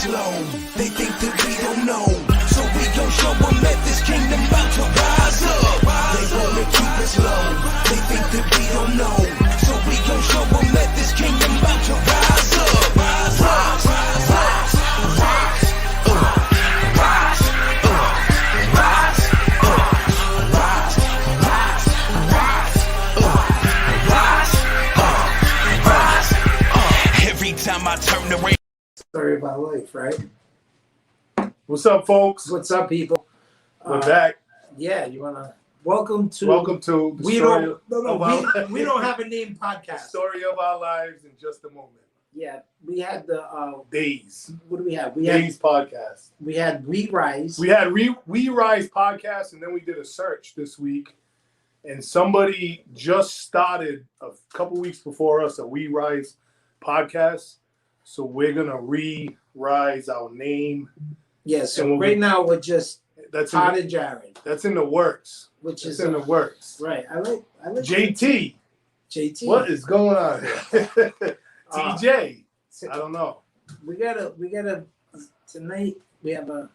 slow. They think that we don't know, so we gon' show them that this kingdom about to rise up. They wanna keep us low. They think that we don't know, so we gon' show them that this kingdom about to rise up. Rise, rise, rise, rise, rise, rise, rise, rise, rise, rise. Every time I turn the radio. Story of my life, right? What's up, folks? What's up, people? We're back. Yeah, you wanna welcome to the we story don't we don't have a name podcast. Story of our lives in just a moment. Yeah, we had the Days. what do we have? Days podcast. We had We Rise. We had We Rise podcast, and then we did a search this week, and somebody just started a couple weeks before us a We Rise podcast. So we're gonna re-rise our name. Yeah, so right now we're just that's Todd and Jared. That's in the works. Which is in the works. Right. I like JT. JT. What is going on here? TJ. I don't know. We gotta tonight we have a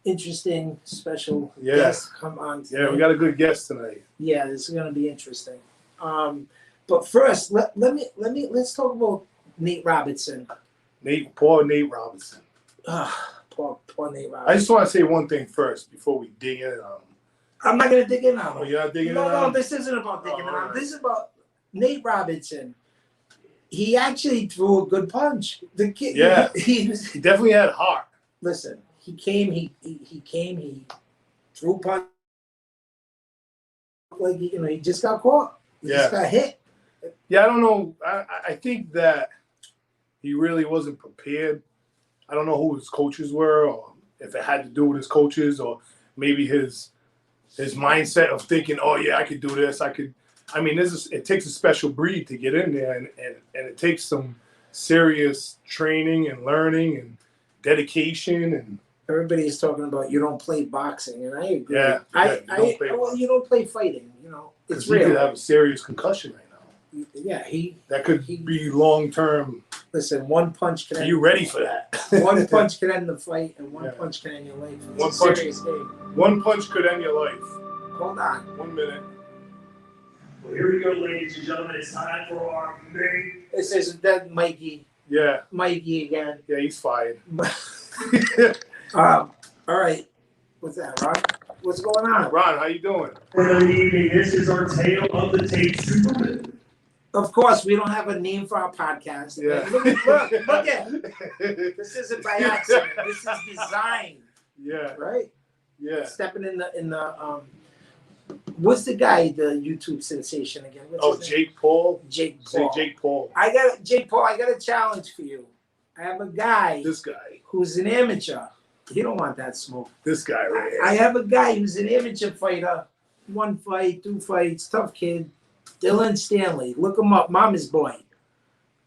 interesting special guest come on tonight. Yeah, we got a good guest tonight. Yeah, this is gonna be interesting. But first let's talk about Nate Robinson. Poor Nate Robinson. Poor Nate Robinson. I just want to say one thing first before we dig in on him. I'm not gonna dig in on him. Oh, you're not digging in on No, him? this isn't about digging in on him. Right. This is about Nate Robinson. He actually threw a good punch. The kid, Yeah. he Definitely had heart. listen. He came. He threw a punch. Like he just got caught. He just got hit. Yeah, I don't know. I think that he really wasn't prepared. I don't know who his coaches were, or if it had to do with his coaches, or maybe his mindset of thinking, "Oh yeah, I could do this. I could." I mean, it takes a special breed to get in there, and it takes some serious training and learning and dedication. And everybody's talking about you don't play boxing, and I agree. Yeah, you don't play fighting. It's he real. could have a serious concussion right now. Yeah, that could be long term. Listen, one punch can. Are you ready for that? One punch can end the fight, and one punch can end your life. It's a serious game. One punch could end your life. Hold on. 1 minute. Well, here we go, ladies and gentlemen. It's time for our main. This is that Mikey. Yeah. Mikey again. Yeah, he's fired. All right. What's that, Ron? What's going on? Ron, how you doing? Good evening. This is our Tale of the Tape Superman. Of course, we don't have a name for our podcast. Yeah. Look at this isn't by accident. This is design. Yeah. Right? Yeah. Stepping in the what's the guy, the YouTube sensation again? What's Jake Paul. Jake Paul. Say Jake Paul. I got a challenge for you. I have a guy. This guy. Who's an amateur. You don't want that smoke. This guy right here. I have a guy who's an amateur fighter. 1 fight, 2 fights, tough kid. Dylan Stanley. Look him up, Mama's boy.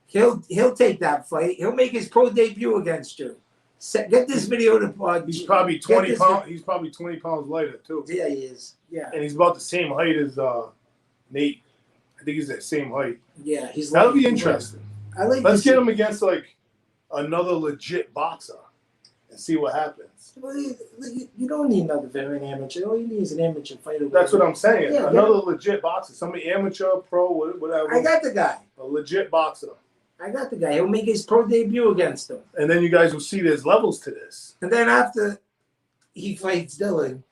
He'll take that fight. He'll make his pro debut against you. Get this video to He's probably 20 pounds. He's probably 20 pounds lighter too. Yeah, he is. Yeah. And he's about the same height as Nate. I think he's the same height. Yeah, he's. That'll be interesting. Let's get him against like another legit boxer and see what happens. Well, you don't need another veteran amateur. All you need is an amateur fighter. That's what I'm saying. Yeah, another legit boxer, somebody amateur, pro, whatever. I got the guy. A legit boxer. I got the guy. He'll make his pro debut against him. And then you guys will see there's levels to this. And then after he fights Dylan,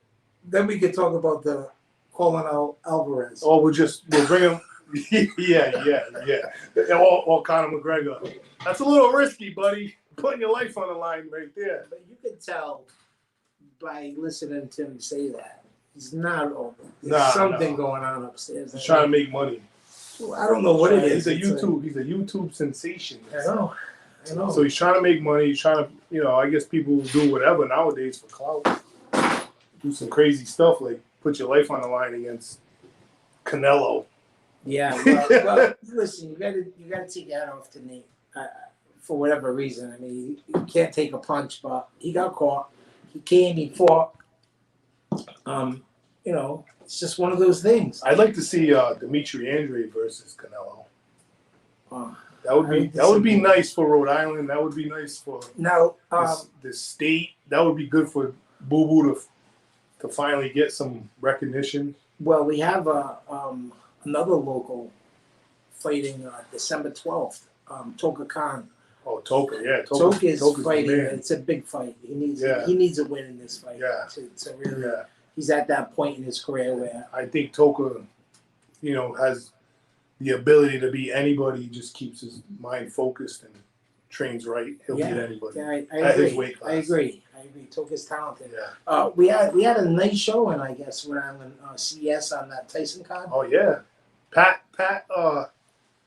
then we could talk about the calling out Alvarez. Oh, we'll bring him. yeah. Or Conor McGregor. That's a little risky, buddy. Putting your life on the line right there. But you can tell by listening to him say that he's not open. There's something going on upstairs. He's trying to make money. Well, I don't know what it is. He's a YouTube sensation. I know. So he's trying to make money. He's trying to, I guess people do whatever nowadays for clout. Do some crazy stuff like put your life on the line against Canelo. Yeah. Well, listen, you gotta take that off to Nate for whatever reason. I mean, you can't take a punch, but he got caught. He came. He fought. It's just one of those things. I'd like to see Dimitri Andre versus Canelo. That would be nice for Rhode Island. That would be nice for Now, the state. That would be good for Boo Boo to finally get some recognition. well, we have another local fighting December 12th. Toka Khan. Oh, Toka, yeah. Toka is Toka's the fighting. man. It's a big fight. He needs Yeah. a win in this fight. Yeah. To really. Yeah. He's at that point in his career where I think Toka, has the ability to beat anybody. He just keeps his mind focused and trains right. He'll beat anybody. Yeah, I At agree. his weight class. I agree. Toka's talented. Yeah. We had a nice showing, I guess, Rhode Island CES on that Tyson card. Oh yeah. Pat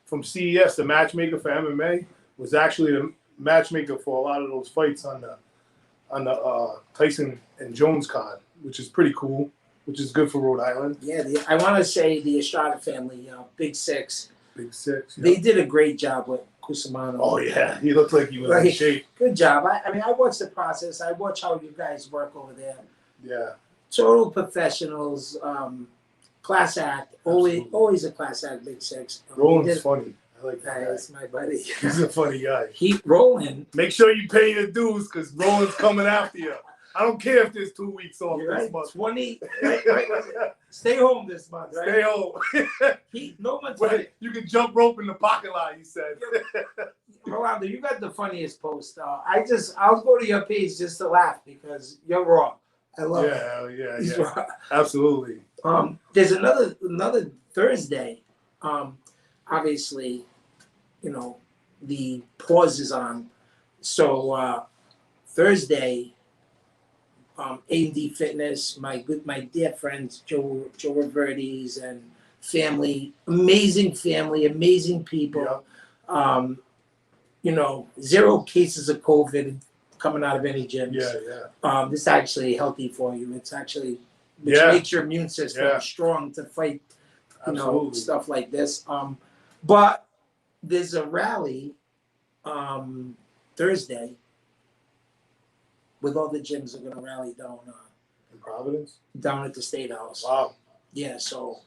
from CES, the matchmaker for MMA, was actually the matchmaker for a lot of those fights on the Tyson and Jones card, which is pretty cool, which is good for Rhode Island. Yeah, I want to say the Estrada family, Big Six. Big Six. Yeah. They did a great job with Cusimano. Oh yeah, he looked like he was in Right. shape. Good job. I mean, I watched the process. I watch how you guys work over there. Yeah. Total professionals. Class act. Absolutely. Always a class act. Big Six. Roland's funny. I like that guy. That's my buddy. He's a funny guy. Roland. Make sure you pay your dues because Roland's coming after you. I don't care if there's 2 weeks off You're this right. month. 20. Right, was it? Stay home this month. Right? Stay home. No one's Wait, you can jump rope in the parking lot, he said. Rolando, you got the funniest post. I'll go to your page just to laugh because you're raw. I love it. Yeah. He's raw. Absolutely. There's another Thursday. Obviously, the pause is on. So Thursday, A&D Fitness, my dear friends Joe Reverdes and family, amazing people. Yeah. 0 cases of COVID coming out of any gyms. Yeah. This is actually healthy for you. It's actually which Yeah. makes your immune system Yeah. strong to fight, Absolutely. stuff like this. But there's a rally Thursday with all the gyms are gonna rally In Providence? down at the State House. Wow. Yeah, so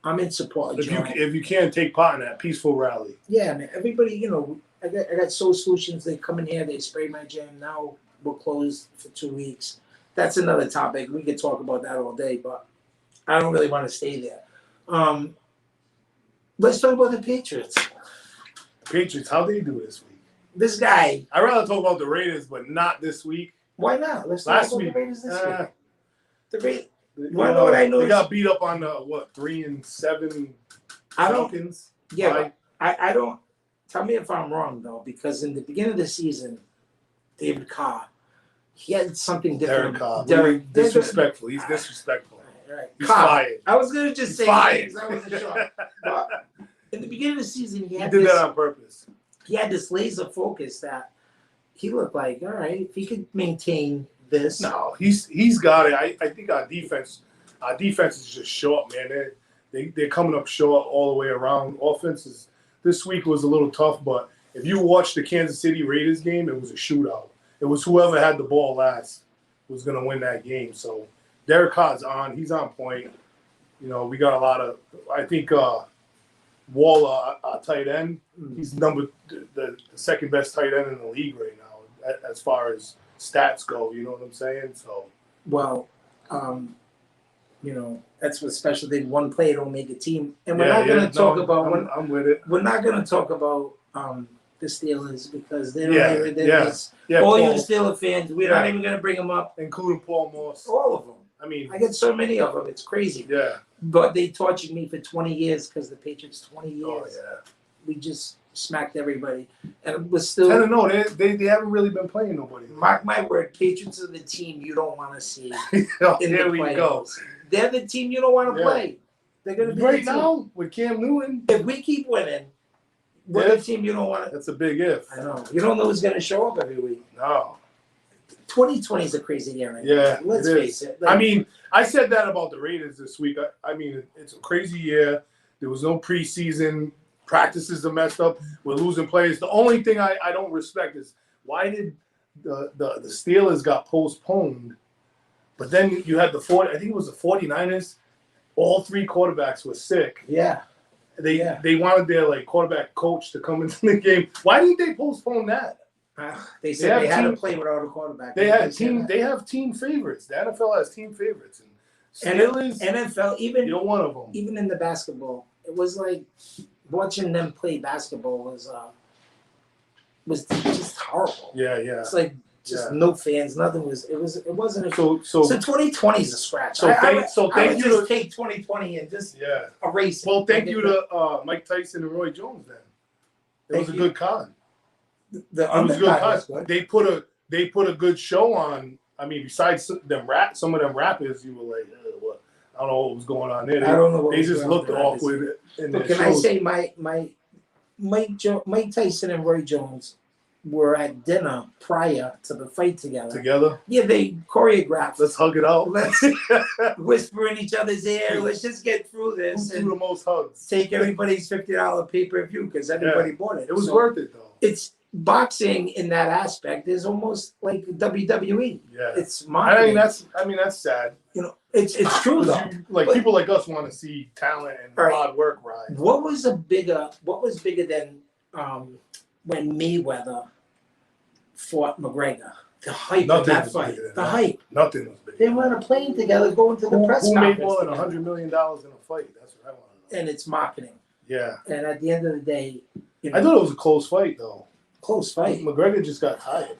I'm in support. If Joe. you can take part in that peaceful rally. Yeah, man. Everybody, I got Soul Solutions. They come in here, they spray my gym. Now we're closed for 2 weeks. That's another topic. We could talk about that all day, but I don't really want to stay there. Let's talk about the Patriots. Patriots, how'd they do this week? This guy, I'd rather talk about the Raiders, but not this week. why not? Let's talk Last about week, the Raiders this week. The Raiders. You Wanna know what I They noticed? got beat up on the 3-7 I don't. Falcons. Yeah, Right? but I don't. Tell me if I'm wrong though, because in the beginning of the season, David Carr, he had something different. Derek Carr. Derek, Disrespectful. He's disrespectful. Right. He's Carr. fired. I was gonna just He's say fired. names. I wasn't sure. But in the beginning of the season, He did that on purpose. he had this laser focus that he looked like, all right, if he could maintain this. No, he's got it. I think our defense is just short, man. They're coming up short all the way around. Offenses this week was a little tough, but if you watched the Kansas City Raiders game, it was a shootout. It was whoever had the ball last was going to win that game. So Derek Carr's on. He's on point. We got a lot of. I think Waller, our tight end, he's the second best tight end in the league right now as far as stats go. You know what I'm saying? So Well, that's what's special. They one player don't make a team, and we're not going to talk about. I'm with it. We're not going to talk about the Steelers because they don't. Yeah, all you Paul, Steeler fans, we're not even going to bring them up. including Paul Morse. All of them. I mean, I get so many of them. It's crazy. yeah. But they tortured me for 20 years because the Patriots 20 years. Oh yeah. We just smacked everybody, and we're still. 10-0. They haven't really been playing nobody. Mark my word, Patriots are the team you don't want to see Oh, in here the we playoffs. go. They're the team you don't want to Yeah. play. They're going to be Right the team. now with Cam Newton, If we keep winning, we're Yeah. the team you don't want to. that's a big if. I know. You don't know who's going to show up every week. No. 2020 is a crazy year. Right Yeah, now. Let's it face is. it. I mean, I said that about the Raiders this week. I mean, it's a crazy year. There was no preseason. Practices are messed up. We're losing players. The only thing I don't respect is why did the Steelers got postponed, but then you had I think it was the 49ers. All 3 quarterbacks were sick. yeah. They wanted their like quarterback coach to come into the game. Why didn't they postpone that? They said they had to team- play without a quarterback. They had said team. that. They have team favorites. The NFL has team favorites, and And Steelers. NFL, even You're one of them. even in the basketball, it was like watching them play basketball was just horrible. Yeah, yeah. It's like just no fans, nothing was. It wasn't. So 2020 is a scratch. So I thank would you just to take 2020 and just yeah. erase it. Well, thank you to Mike Tyson and Roy Jones. Then it was a good card. The It was a good undercard card. was good. They put a good show on. I mean, besides some of them rappers, you were like, what? I don't know what was going on there. I don't know what They was just going on looked with the rappers. awkward in their But can shows. I say Mike Tyson and Roy Jones were at dinner prior to the fight together. Yeah, they choreographed. Let's hug it out. Let's whisper in each other's ear. Let's just get through this Who and threw the most hugs? take everybody's $50 pay-per-view because everybody bought it. It was So worth it though. It's boxing in that aspect is almost like WWE. Yeah. It's I marketing. mean that's sad. It's true though. Like But- people like us want to see talent and Right. hard work rise. What was bigger than when Mayweather fought McGregor? The hype Nothing of that was fight. bigger than The that. hype. Nothing was big. They were on a plane together going to the press Who conference. made more than together. $100 million in a fight? That's what I want to know. And it's marketing. Yeah. And at the end of the day, you know, I thought it was a close fight though. close fight. McGregor just got tired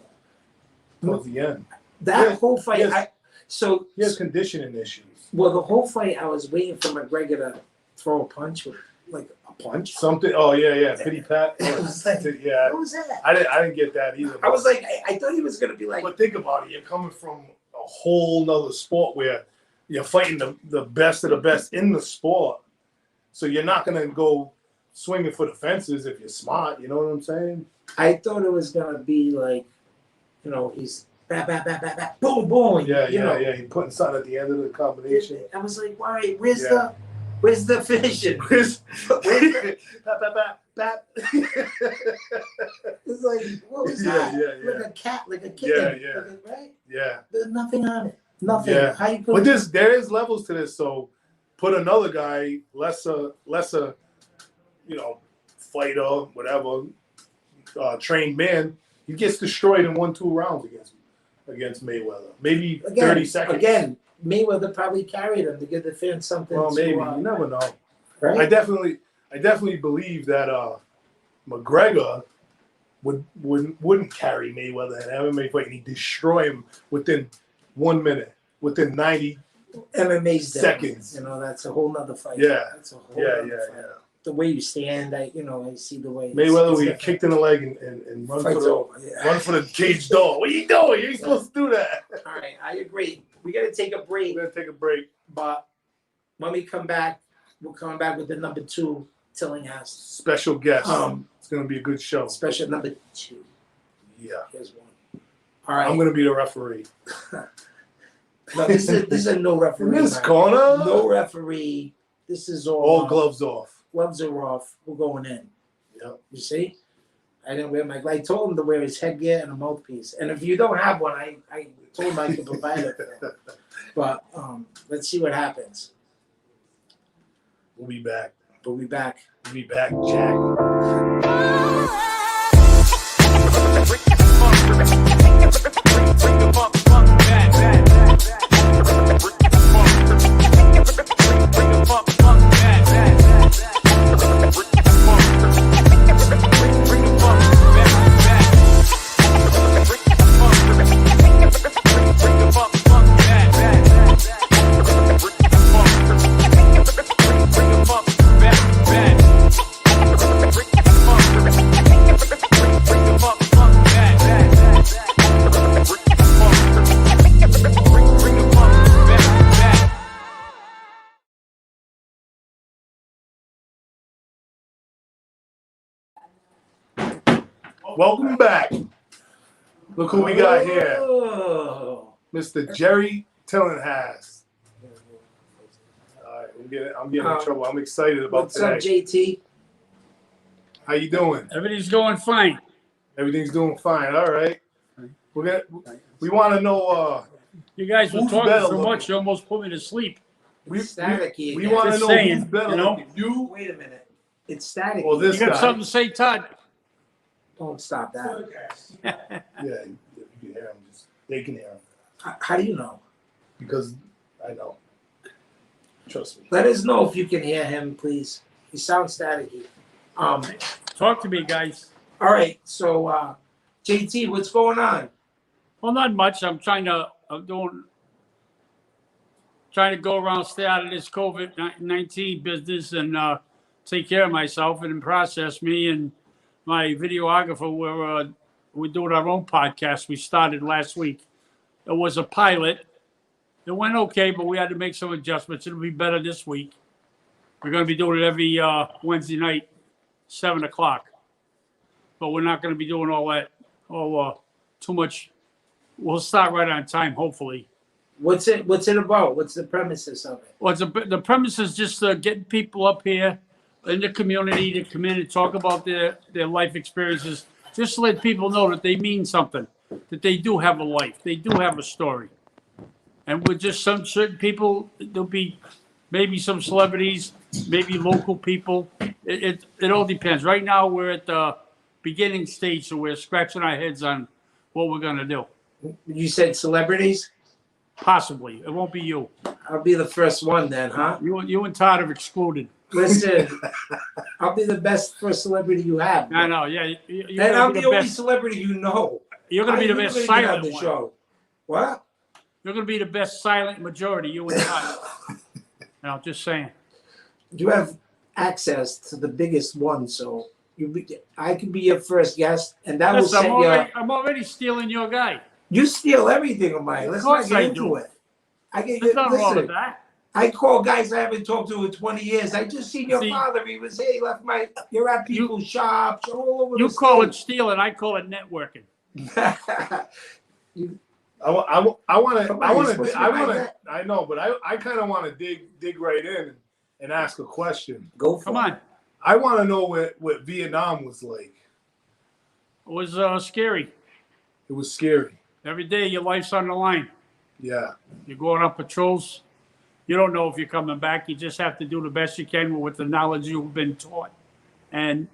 towards the end. That Yeah, whole fight, yes. so He has conditioning issues. well, the whole fight, I was waiting for McGregor to throw a punch with like a punch. Something. Oh yeah. Pity pat. It was like, Yeah. what was that? I didn't get that either. I was like, I thought he was gonna be like, But think about it. You're coming from a whole nother sport where you're fighting the best of the best in the sport. So you're not gonna go swinging for the fences if you're smart. You know what I'm saying? I thought it was gonna be like, you know, he's bat, boom, boom. Yeah. you know. He's putting something at the end of the combination. I was like, why? Where's Yeah. the finishing? Chris, bat. It's like, what was Yeah, that? yeah. Like a cat, like a kitten. Yeah. Like a- right? Yeah. There's nothing on it. Nothing. Yeah. How you put But there is levels to this. So put another guy, lesser, fighter, whatever, trained man, he gets destroyed in 1-2 rounds against Mayweather. Maybe 30 seconds. Again, Mayweather probably carried him to give the fans something. Well, to, maybe you never know. right? I definitely believe that McGregor wouldn't carry Mayweather in an MMA fight, and he'd destroy him within 1 minute, within 90. MMA's different. seconds. You know, that's a whole nother fight. Yeah. That's a whole Yeah. nother fight. The way you stand, I see the way Mayweather it's will get different. kicked in the leg and run Fight's for the over. Yeah. run for the cage door. What are you doing? You ain't supposed to do that. All right, I agree. We got to take a break, We're gonna take a break. but when we come back, we're coming back with the number 2 Tillinghast. Special guest. Um, It's gonna be a good show. Special number 2. Yeah. Here's one. All right. I'm gonna be the referee. No, this is a no referee. In this man. corner, No referee. This is all gloves off. Gloves are off. We're going in. Yep. You see? I didn't wear my. I told him to wear his headgear and a mouthpiece. And if you don't have one, I told him I could provide it. For him. But let's see what happens. We'll be back. We'll be back. We'll be back, Jack. Welcome back. Look who we got here. Oh. Mr. Jerry Tillinghast. All right, I'm getting in trouble. I'm excited about What's up, today. JT? How you doing? Everything's going fine. Everything's doing fine. All right. We want to know. You guys were Who's talking better so looking? much, you almost put me to sleep. We Staticky we again. want to Just know saying, who's better you know? looking. You Wait a minute. It's static. Well, this You got guy. something to say, Todd? Don't stop that. Yeah, you can hear him. They can hear him How do you know? because I know. Trust me. Let us know if you can hear him, please. He sounds staticky. Talk to me, guys. All right. So, JT, what's going on? Well, not much. I'm trying to go around, stay out of this COVID-19 business and take care of myself. And in process, me and my videographer, we're doing our own podcast. We started last week. It was a pilot. It went okay, but we had to make some adjustments. It'll be better this week. We're going to be doing it every Wednesday night, 7 o'clock. But we're not going to be doing all that, too much. We'll start right on time, hopefully. What's it about? What's the premises of it? Well, the premise is just getting people up here in the community to come in and talk about their life experiences. Just to let people know that they mean something, that they do have a life, they do have a story. And with just some certain people, there'll be maybe some celebrities, maybe local people. It all depends. Right now, we're at the beginning stage, so we're scratching our heads on what we're going to do. You said celebrities? Possibly. It won't be you. I'll be the first one then, huh? You and Todd are excluded. Listen, I'll be the best first celebrity you have. I know, yeah. You're And I'm gonna be the only best. celebrity you know. You're going to be the How best you gonna get on silent the one. show. What? You're going to be the best silent majority, you and Todd. I'm just saying. You have access to the biggest one, so I could be your first guest, and that will Listen, set you up. I'm already stealing your guy. You steal everything of mine. Let's Of course not get I into do. it. I get There's nothing wrong with listen. that. I call guys I haven't talked to in 20 years. I just seen your See- father. He was here. He left you're at people's shops all over You the call it state. stealing, I call it networking. I want supposed to. I know, but I kind of want to dig right in and ask a question. Go for Come it. on. I want to know what Vietnam was like. It was scary. It was scary. Every day your life's on the line. Yeah. You're going on patrols. You don't know if you're coming back. You just have to do the best you can with the knowledge you've been taught and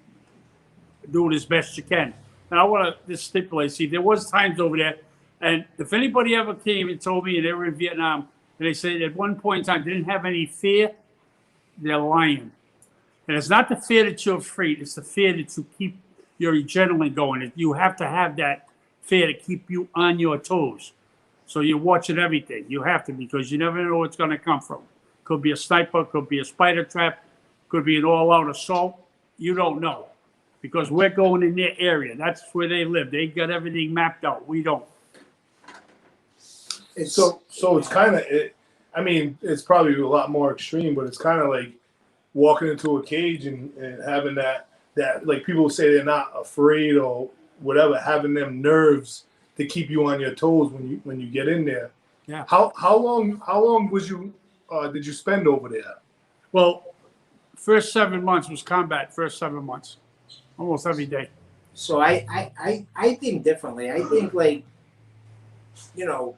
do it as best you can. And I want to just stipulate, see, there was times over there, and if anybody ever came and told me they were in Vietnam, and they said at one point in time they didn't have any fear, they're lying. And it's not the fear that you're afraid, it's the fear that you keep your adrenaline going. You have to have that fear to keep you on your toes. So you're watching everything. You have to, because you never know what's going to come from. Could be a sniper, could be a spider trap, could be an all-out assault. You don't know, because we're going in their area. That's where they live. They got everything mapped out. We don't. So it's kind of it. I mean, it's probably a lot more extreme, but it's kind of like walking into a cage and having that like people say they're not afraid or whatever, having them nerves to keep you on your toes when you get in there. Yeah. How long was you did you spend over there? Well, first 7 months was combat. First 7 months, almost every day. So I think differently. I think, like, you know,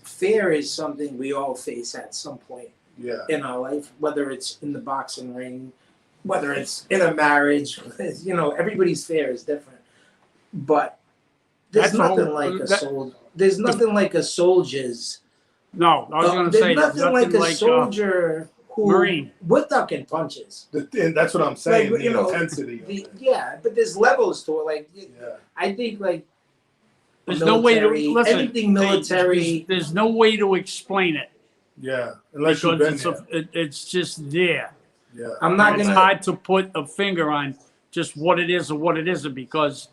fear is something we all face at some point Yeah. in our life, whether it's in the boxing ring, whether it's in a marriage. You know, everybody's fear is different. But there's That's nothing all- like a that- soldier. There's nothing like a soldier's. No, I was going to There's say nothing like a soldier who Marine. we're ducking punches. And that's what I'm saying. Like, the you know, intensity. Yeah, but there's levels to it. Like, Yeah. I think, like, There's no way to military, listen. anything military. There's no way to explain it, Yeah. Unless you've because been there. it's just there. Yeah. I'm not It's gonna. hard to put a finger on just what it is or what it isn't, because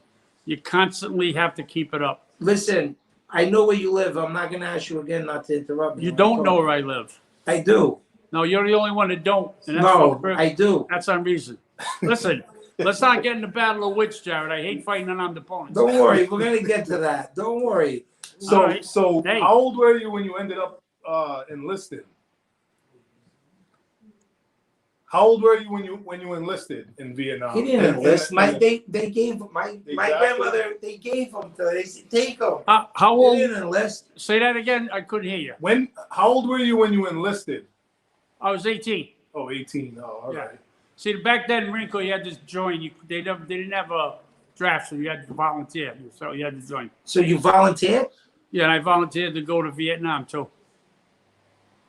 you constantly have to keep it up. Listen, I know where you live. I'm not gonna ask you again not to interrupt me. You when don't I'm know talking. where I live. I do. No, you're the only one that don't. And that's No, what- I do. That's on reason. Listen, let's not get in the battle of wits, Jared. I hate fighting unarmed opponents. Don't worry. We're gonna get to that. Don't worry. So All right. so Hey. how old were you when you ended up enlisted? How old were you when you enlisted in Vietnam? He didn't enlist. They gave my Exactly. grandmother. They gave him to. They said, take him. How He old? didn't enlist. Say that again. I couldn't hear you. How old were you when you enlisted? I was 18. Oh, 18. Oh, all Yeah. right. See, back then in Marine Corps, you had to join. They didn't have a draft, so you had to volunteer. So you had to join. So you volunteered? Yeah, and I volunteered to go to Vietnam too.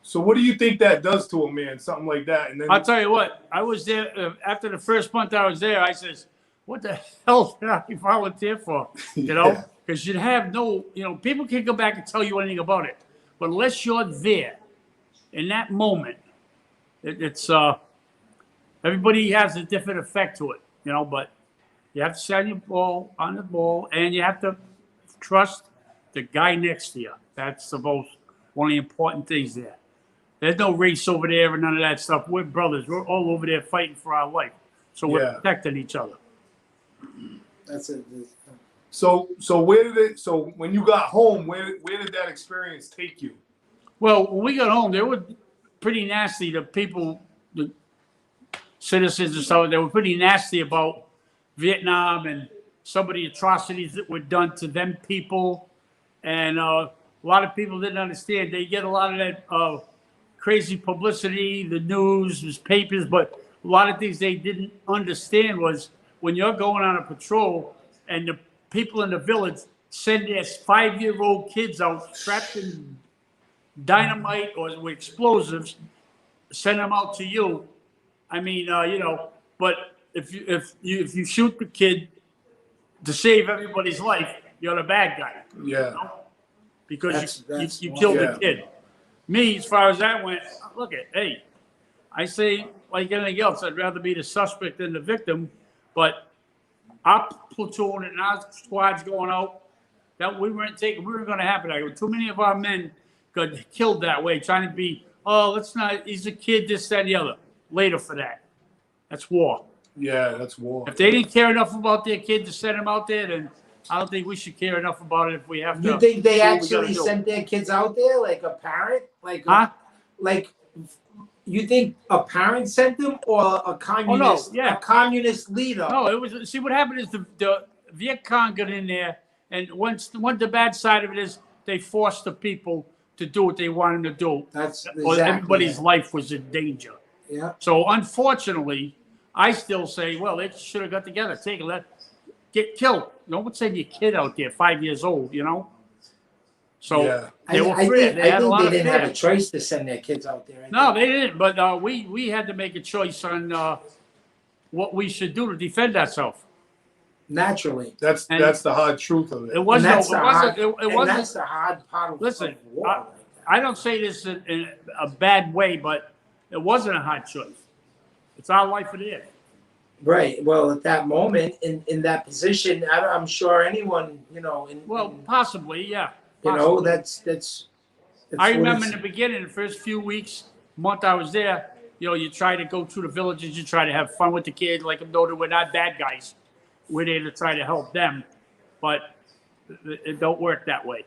So what do you think that does to a man? Something like that, and then I'll tell you what. I was there after the first month I was there. I says, "What the hell did I volunteer for?" You know, because you have no. People can come back and tell you anything about it, but unless you're there in that moment, it's everybody has a different effect to it. But you have to set your ball on the ball, and you have to trust the guy next to you. That's one of the important things there. There's no race over there and none of that stuff. We're brothers. We're all over there fighting for our life. So we're protecting each other. That's it. So when you got home, where did that experience take you? Well, when we got home, they were pretty nasty. The people, the citizens and stuff, they were pretty nasty about Vietnam and some of the atrocities that were done to them people. And a lot of people didn't understand. They get a lot of that crazy publicity, the news, the papers, but a lot of things they didn't understand was when you're going on a patrol and the people in the village send their 5-year-old kids out strapped in dynamite or with explosives, send them out to you. I mean, but if you shoot the kid to save everybody's life, you're the bad guy. Yeah. Because you killed the kid. Me, as far as that went, hey, I say like anything else, I'd rather be the suspect than the victim. But our platoon and our squads going out, that we weren't going to happen. Too many of our men got killed that way, trying to be, he's a kid, this, that, and the other. Later for that. That's war. Yeah, that's war. If they didn't care enough about their kid to send them out there, then I don't think we should care enough about it if we have to. You think they actually sent their kids out there, like a parent? Like you think a parent sent them or a communist? A communist leader? No, it was. See, what happened is the Viet Cong got in there, and the bad side of it is they forced the people to do what they wanted to do. That's or everybody's life was in danger. Yeah. So unfortunately, I still say, well, they should have got together, get killed. No one send your kid out there, 5 years old, So they were free. I think they didn't have a choice to send their kids out there. No, they didn't. But we had to make a choice on what we should do to defend ourselves. Naturally. That's the hard truth of it. It wasn't. That's the hard part of Listen, war. I don't say this in a bad way, but it wasn't a hard choice. It's our life it is. Right. Well, at that moment, in that position, I'm sure anyone, possibly, yeah. Possibly. That's I remember in the beginning, the first few weeks, month I was there, you try to go through the villages, you try to have fun with the kids, like them know that we're not bad guys. We're there to try to help them, but it don't work that way.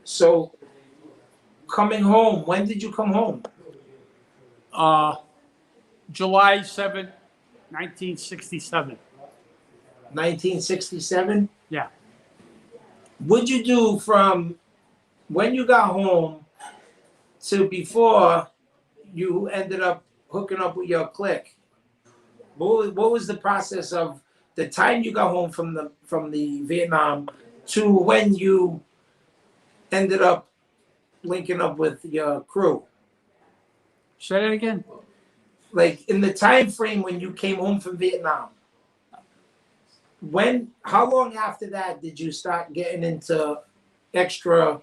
So, coming home, when did you come home? July 7th, 1967. 1967? Yeah. What'd you do from when you got home to before you ended up hooking up with your clique? What was the process of the time you got home from the Vietnam to when you ended up linking up with your crew? Say that again. Like in the time frame when you came home from Vietnam. How long after that did you start getting into extra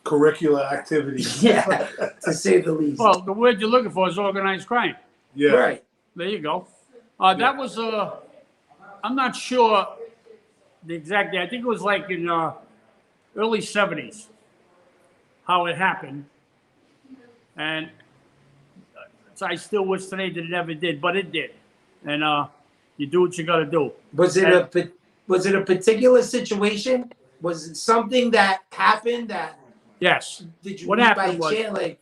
curricular activities? Yeah, to say the least. Well, the word you're looking for is organized crime. Yeah. Right. There you go. That was I'm not sure the exact day. I think it was like in early 70s how it happened. And I still wish today that it never did, but it did. And you do what you got to do. Was it a particular situation? Was it something that happened that? Yes. Did you what read happened by was, chance, like?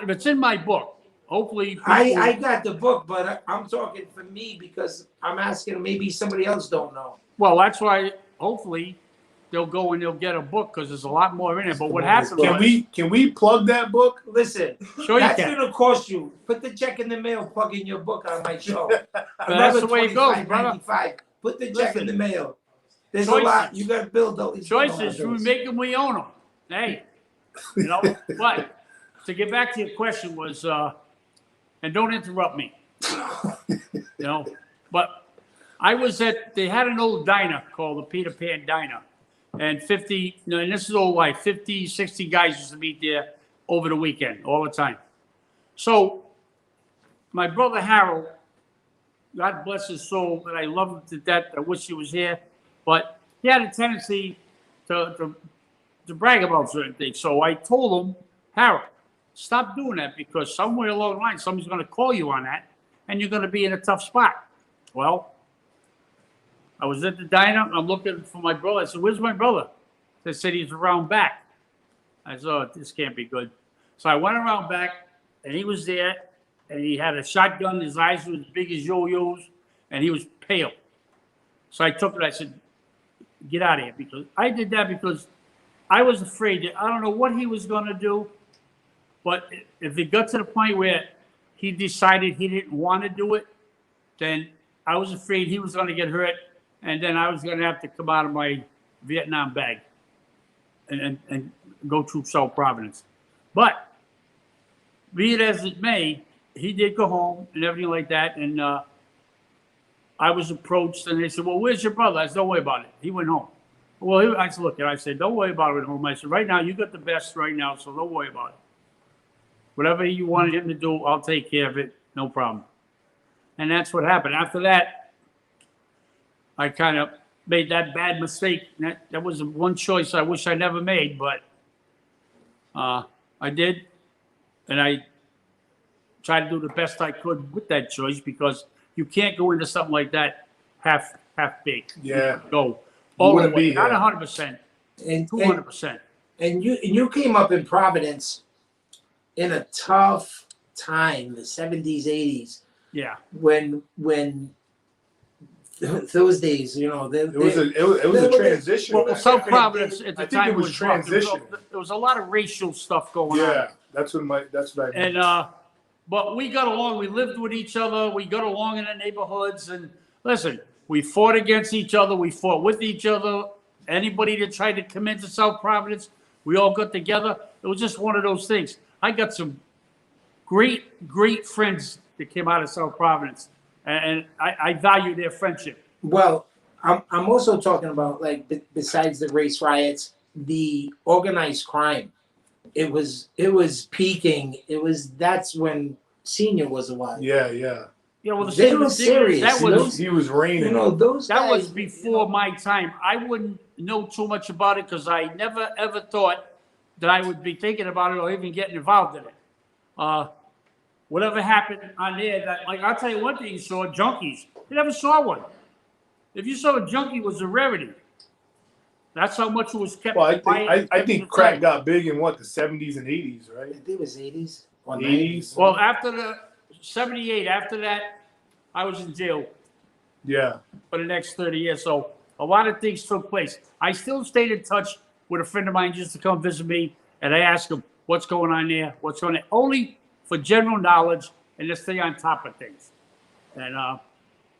It's in my book. Hopefully, people, I got the book, but I'm talking for me because I'm asking maybe somebody else don't know. Well, that's why hopefully they'll go and they'll get a book because there's a lot more in it. But what happened Can was, can we plug that book? Listen, sure you that's can. gonna cost you. Put the check in the mail, plug in your book on my show. That's the way it goes, brother. $25.95. Put the check in Listen, the mail. There's choices. a lot. You gotta build all these. Choices, we make them, we own them. Hey, you know, but to get back to your question was, and don't interrupt me, you know, but I was they had an old diner called the Peter Pan Diner, and 50, and this is old life, 50, 60 guys used to meet there over the weekend, all the time. So my brother Harold, God bless his soul, and I love him to death, I wish he was here, but he had a tendency to brag about certain things. So I told him, Harold, stop doing that because somewhere along the line, somebody's going to call you on that and you're going to be in a tough spot. Well, I was at the diner. I'm looking for my brother. I said, where's my brother? They said he's around back. I said, oh, this can't be good. So I went around back and he was there and he had a shotgun. His eyes were as big as yo-yos and he was pale. So I took it. I said, get out of here, because I did that because I was afraid that I don't know what he was going to do, but if it got to the point where he decided he didn't want to do it, then I was afraid he was going to get hurt, and then I was going to have to come out of my Vietnam bag and go through South Providence. But be it as it may, he did go home and everything like that, and I was approached, and they said, well, where's your brother? I said, don't worry about it. He went home. Well, I said, look, and I said, don't worry about it at home. I said, right now, you got the best right now, so don't worry about it. Whatever you wanted him to do, I'll take care of it. No problem. And that's what happened. After that, I kind of made that bad mistake. That was one choice I wish I never made, but I did. And I tried to do the best I could with that choice, because you can't go into something like that half baked. Yeah. Go all the wouldn't way, be not here. 100%, And 200%. And you came up in Providence in a tough time, the 70s, 80s, Yeah. when those days, you know, It was a transition. Well, back South then. Providence at the I think time it was rough. transition. There was a lot of racial stuff going on. Yeah, that's what I mean. And but we got along. We lived with each other. We got along in the neighborhoods. And listen, we fought against each other. We fought with each other. Anybody that tried to come into South Providence, we all got together. It was just one of those things. I got some great friends that came out of South Providence, and I value their friendship. Well, I'm also talking about, like, besides the race riots, the organized crime. It was peaking. That's when Senior was alive. Yeah. You know, well, They were serious. That was He was reigning. You know, those that guys, was before my time. I wouldn't know too much about it because I never ever thought that I would be thinking about it or even getting involved in it. Whatever happened on there, like I'll tell you one thing, you saw junkies. You never saw one. If you saw a junkie, it was a rarity. That's how much it was kept. Well, quiet. I think crack got big in what, the 70s and 80s, right? I think it was 80s or 80s. Well, after the 78, after that, I was in jail Yeah. for the next 30 years. So a lot of things took place. I still stayed in touch with a friend of mine just to come visit me, and I asked him, what's going on there? What's going on? Only for general knowledge and to stay on top of things. And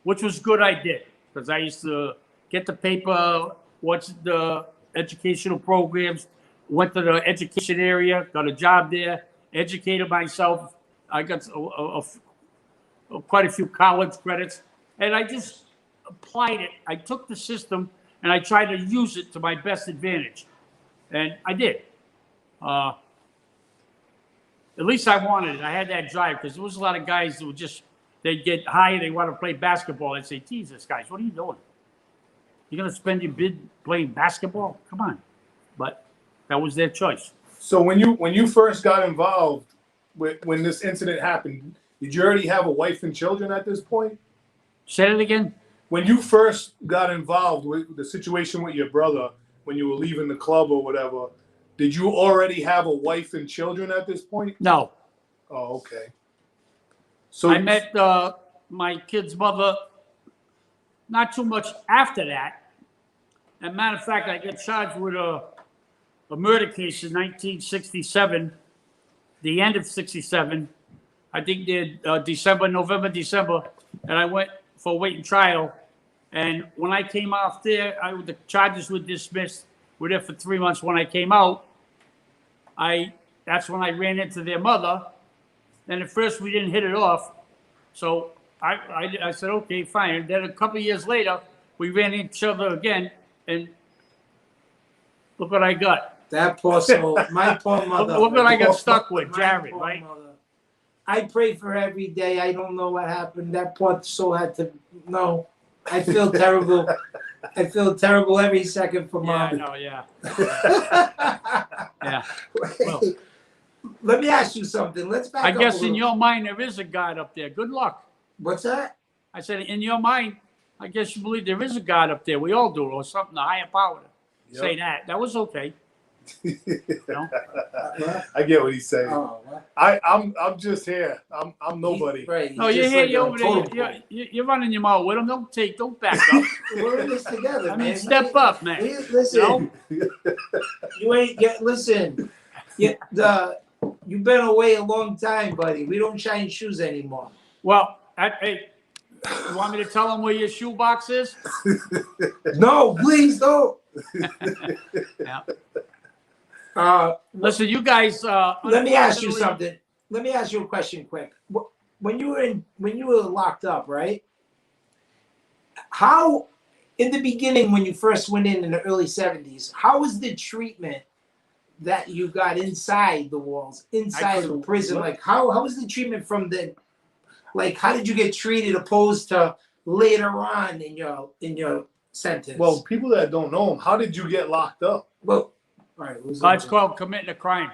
which was good I did, because I used to get the paper, watch the educational programs, went to the education area, got a job there, educated myself. I got quite a few college credits, and I just applied it. I took the system and I tried to use it to my best advantage, and I did. At least I wanted it. I had that drive, because there was a lot of guys who they'd get high, they want to play basketball. I'd say, Jesus, guys, what are you doing? You're going to spend your bid playing basketball? Come on. But that was their choice. So when you first got involved when this incident happened, did you already have a wife and children at this point? Say it again? When you first got involved with the situation with your brother, when you were leaving the club or whatever, did you already have a wife and children at this point? No. Oh, okay. So I met my kid's mother not too much after that, As a matter of fact, I got charged with a murder case in 1967, the end of 67. I think November, December, and I went for waiting trial. And when I came off there, the charges were dismissed. We're there for 3 months. When I came out, that's when I ran into their mother. And at first we didn't hit it off. So I said, okay, fine. And then a couple of years later, we ran into each other again. And look what I got. That poor soul, my poor mother. Look what I got stuck with, My Jared, poor right? mother. I pray for her every day. I don't know what happened. That poor soul had to. No, I feel terrible. I feel terrible every second for Yeah, I mom. know, yeah. Yeah. Well, Let me ask you something. Let's back I up guess a in little. your mind, there is a God up there. Good luck. What's that? I said, in your mind, I guess you believe there is a God up there. We all do, or something, a higher power. Say that. That was okay. You know? I get what he's saying. Oh, what? I'm just here. I'm nobody. Right. No, he's you're just here. like You're a over totem there. pole. You're running your mouth with them. Don't back up. We're in this together, I man. mean, step up, man. Listen, you ain't get. Listen, you've been away a long time, buddy. We don't shine shoes anymore. Well, hey, you want me to tell them where your shoebox is? No, please don't. Yeah. Listen, you guys. Let me ask you unfortunately- something. Let me ask you a question, quick. When you were locked up, right? How, in the beginning, when you first went in the early '70s, how was the treatment that you got inside the walls, inside the prison? Like, how was the treatment from the, like, how did you get treated opposed to later on in your sentence? Well, people that don't know him, how did you get locked up? Well, all right. It's called committing a crime.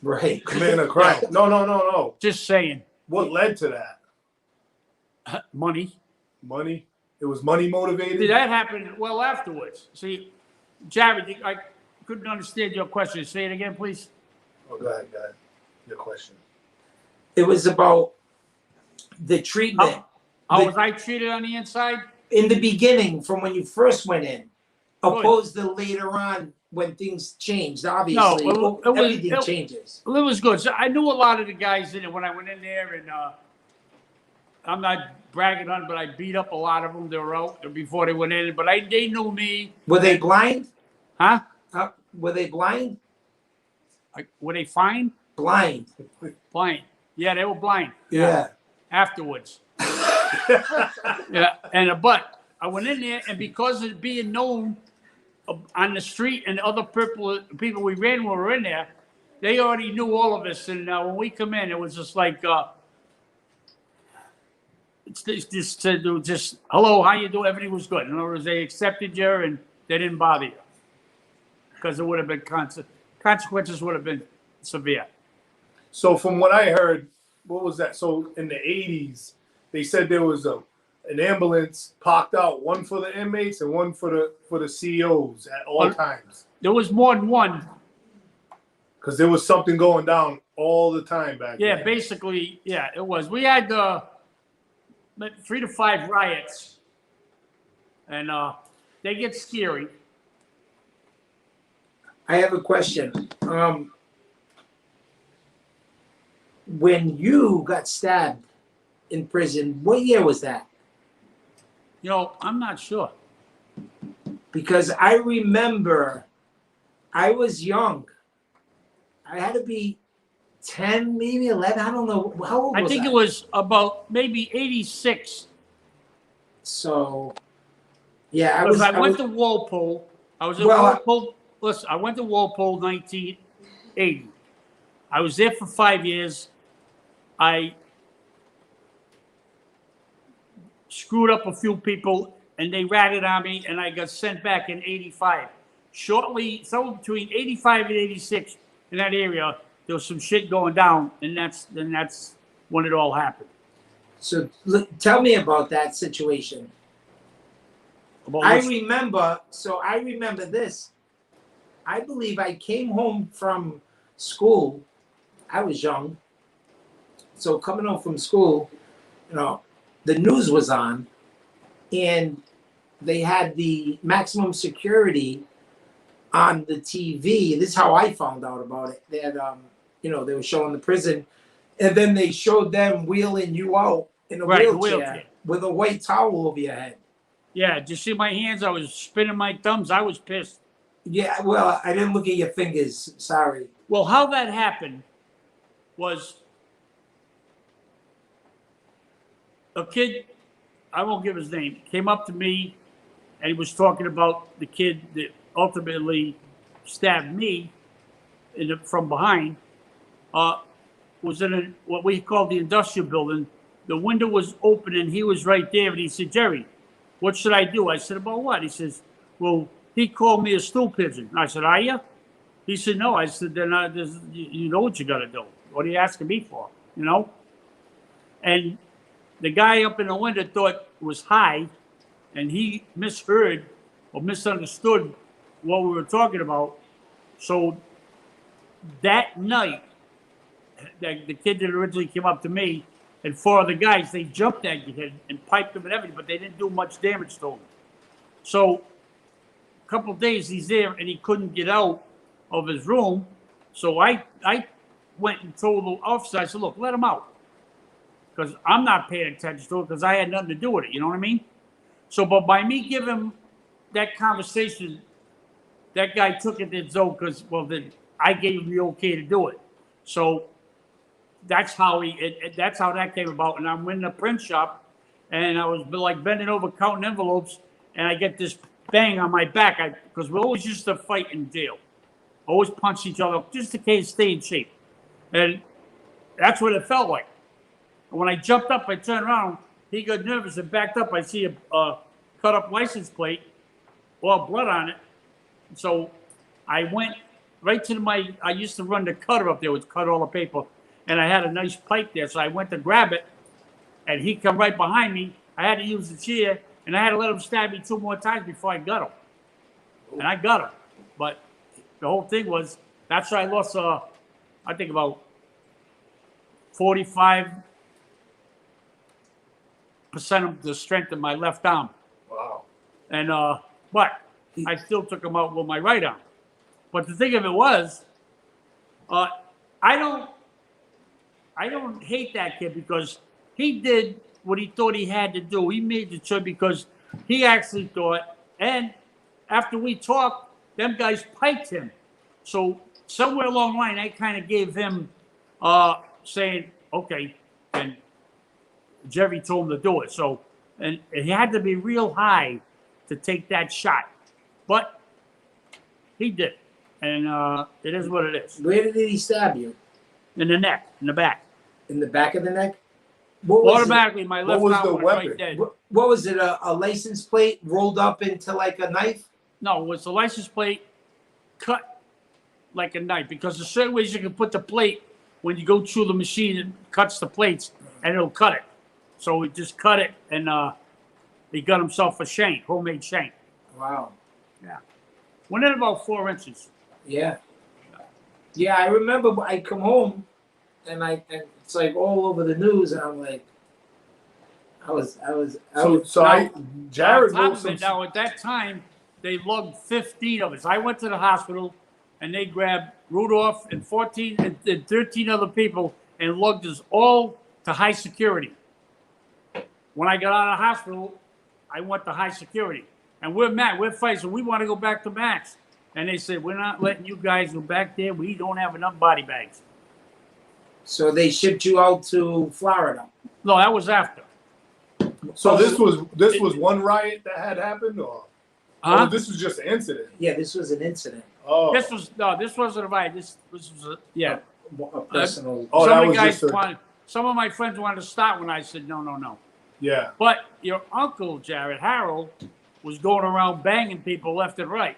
Right. Committing a crime. No. Just saying. What led to that? Money. Money. It was money motivated. See, that happened well afterwards. See, Jared, I couldn't understand your question. Say it again, please. Oh, go ahead. Your question. It was about the treatment. How was I treated on the inside? In the beginning, from when you first went in, opposed to later on when things changed. Obviously, everything changes. Well, it was good. So I knew a lot of the guys in it when I went in there, and I'm not bragging on it, but I beat up a lot of them. They were out before they went in, but they knew me. Were they blind? Huh? Were they blind? Were they fine? Blind. Blind. Yeah, they were blind. Yeah. Afterwards. Yeah, but I went in there, and because of being known on the street and other people we ran when we were in there, they already knew all of us. And when we come in, it was just like, it's just hello, how you doing? Everything was good. In other words, they accepted you and they didn't bother you because it would have been consequences would have been severe. So from what I heard, what was that? So in the 80s, they said there was an ambulance parked out, one for the inmates and one for the COs at all times. There was more than one. Because there was something going down all the time back then. Yeah, basically, yeah, it was. We had 3 to 5 riots, and they get scary. I have a question. When you got stabbed in prison, what year was that? I'm not sure. Because I remember I was young. I had to be 10, maybe 11. I don't know. How old was I? I think it was about maybe 86. So, yeah, I went to Walpole. I was at Walpole. Listen, I went to Walpole 1980. I was there for 5 years. I screwed up a few people, and they ratted on me, and I got sent back in 85. Shortly, somewhere between 85 and 86, in that area, there was some shit going down, and that's when it all happened. So tell me about that situation. I remember this. I believe I came home from school. I was young. So coming home from school, the news was on, and they had the maximum security on the TV. This is how I found out about it. They had, you know, they were showing the prison, and then they showed them wheeling you out in a Right, the wheelchair, wheelchair. with a white towel over your head. Yeah, did you see my hands? I was spinning my thumbs. I was pissed. Yeah, well, I didn't look at your fingers. Sorry. Well, how that happened was a kid, I won't give his name, came up to me and he was talking about the kid that ultimately stabbed me from behind. Was in what we call the industrial building. The window was open and he was right there. And he said, Jerry, what should I do? I said, about what? He says, well, he called me a stool pigeon. I said, are you? He said, no. I said, then you know what you got to do. What are you asking me for? You know? And the guy up in the window thought it was high, and he misheard or misunderstood what we were talking about. So that night, the kid that originally came up to me and 4 other guys, they jumped that kid and piped him and everything, but they didn't do much damage to him. So a couple of days he's there and he couldn't get out of his room. So I went and told the officer, I said, look, let him out. Because I'm not paying attention to it because I had nothing to do with it. You know what I mean? So, but by me giving him that conversation, that guy took it as though, because, well, then I gave him the okay to do it. So that's how that's how that came about. And I'm in the print shop and I was like bending over counting envelopes and I get this bang on my back because we always used to fight in jail. Always punch each other just in case stay in shape. And that's what it felt like. And when I jumped up, I turned around, he got nervous and backed up. I see a cut up license plate, all blood on it. So I went right to I used to run the cutter up there, which cut all the paper. And I had a nice pipe there. So I went to grab it and he come right behind me. I had to use the chair and I had to let him stab me 2 more times before I got him. And I got him. But the whole thing was, that's why I lost, I think about 45% of the strength in my left arm. Wow. And, but I still took him out with my right arm. But the thing of it was, I don't hate that kid because he did what he thought he had to do. He made the choice because he actually thought, and after we talked, them guys piped him. So somewhere along the line, I kind of gave him saying, okay, and Jerry told him to do it. So, and he had to be real high to take that shot. But he did. And it is what it is. Where did he stab you? In the neck, in the back. In the back of the neck? What was Automatically, my left was arm the went weapon? right dead. what was it? A license plate rolled up into like a knife? No, it was the license plate cut like a knife because there's certain ways you can put the plate when you go through the machine, it cuts the plates and it'll cut it. So he just cut it and he got himself a shank, homemade shank. Wow. Yeah. Went in about 4 inches. Yeah. Yeah, I remember I come home and it's like all over the news and I'm like, Jared On top wrote of some. it, now at that time, they lugged 15 of us. I went to the hospital and they grabbed Rudolph and 13 other people and lugged us all to high security. When I got out of the hospital, I went to high security. And we're mad. We're fighting. So we want to go back to Max. And they said, we're not letting you guys go back there. We don't have enough body bags. So they shipped you out to Florida. No, that was after. So this was one riot that had happened, or Huh? this was just an incident. Yeah, this was an incident. Oh, This wasn't a riot. This was yeah. A personal. Oh, some that of the was guys just a- wanted, some of my friends wanted to start when I said no. yeah. But your uncle, Jared Harold, was going around banging people left and right.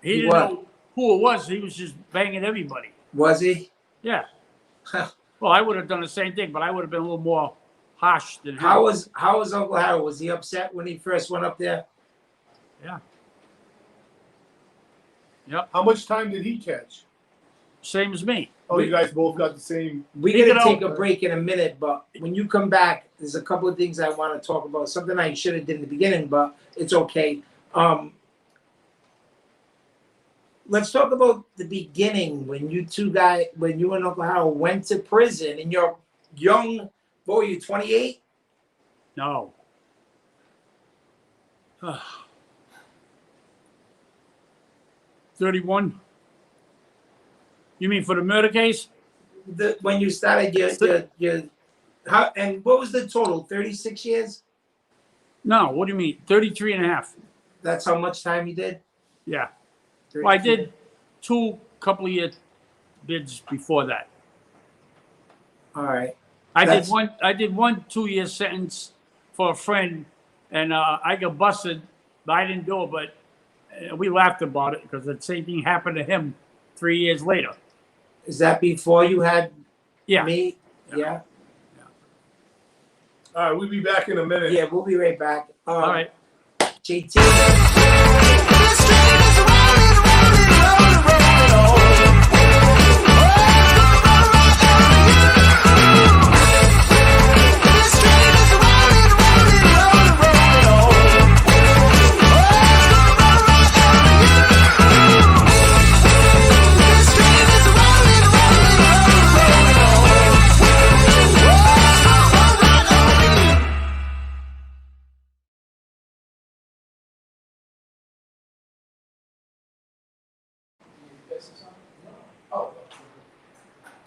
He didn't What? know who it was. He was just banging everybody. Was he? Yeah. Well, I would have done the same thing, but I would have been a little more harsh than him. How was Uncle Harold? Was he upset when he first went up there? Yeah. Yep. How much time did he catch? same as me. Oh, you guys both got the same. We're gonna Take take a break in a minute, but when you come back, there's a couple of things I want to talk about. Something I should have did in the beginning, but it's okay. Let's talk about the beginning when you and Uncle Harold went to prison, and you're young. What were you, 28? No. 31. You mean for the murder case? When you started your how, and what was the total? 36 years? No, what do you mean? 33 and a half. That's how much time you did? Yeah. Well, I did 2 couple of year bids before that. All right. I That's- did one 2-year sentence for a friend, and I got busted, but I didn't do it. But we laughed about it because the same thing happened to him 3 years later. Is that before you had Yeah. me? Yeah. All right, we'll be back in a minute. Yeah, we'll be right back. All right. JT.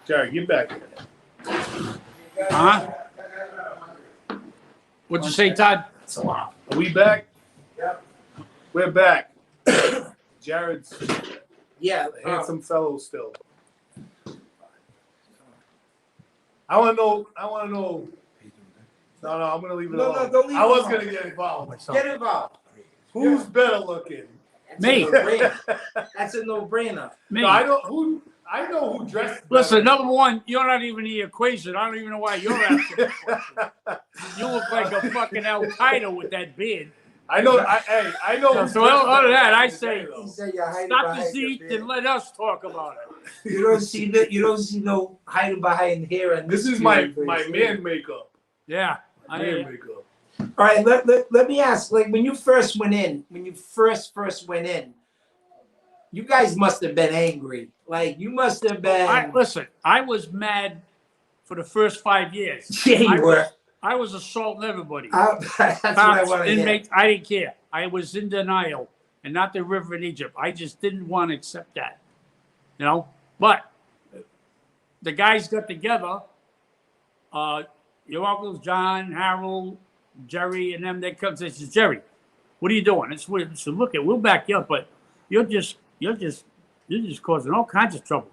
Jerry, get back here. Huh? What'd you say, Todd? Are we back? Yep. We're back. Jared's Yeah. a handsome fellow still. I want to know. No, I'm going to leave it No, alone. don't leave I it was alone. going to get involved. Get involved. Who's better looking? That's Me. A no-brainer. That's a no-brainer. Me. No, I know who dressed. Listen, better. number one, you're not even in the equation. I don't even know why you're asking that question. You look like a fucking Al Qaeda with that beard. I know. I know. who So dressed other than that, better I back in the say, day, though. He said you're hiding stop the behind your seat beard. and let us talk about it. You don't see no hiding behind here. And This is my man makeup. Yeah. Man makeup. All right, let me ask. Like when you first went in, first went in, you guys must have been angry. Like you must have been. Listen, I was mad for the first 5 years. Yeah, you were. I was assaulting everybody. That's what I Cops, want to hear. inmates, I didn't care. I was in denial, and not the river in Egypt. I just didn't want to accept that, you know. But the guys got together. Your uncles John, Harold, Jerry, and them. They come. They says, Jerry, what are you doing? It's weird. So look, we'll back you up, but you're just causing all kinds of trouble.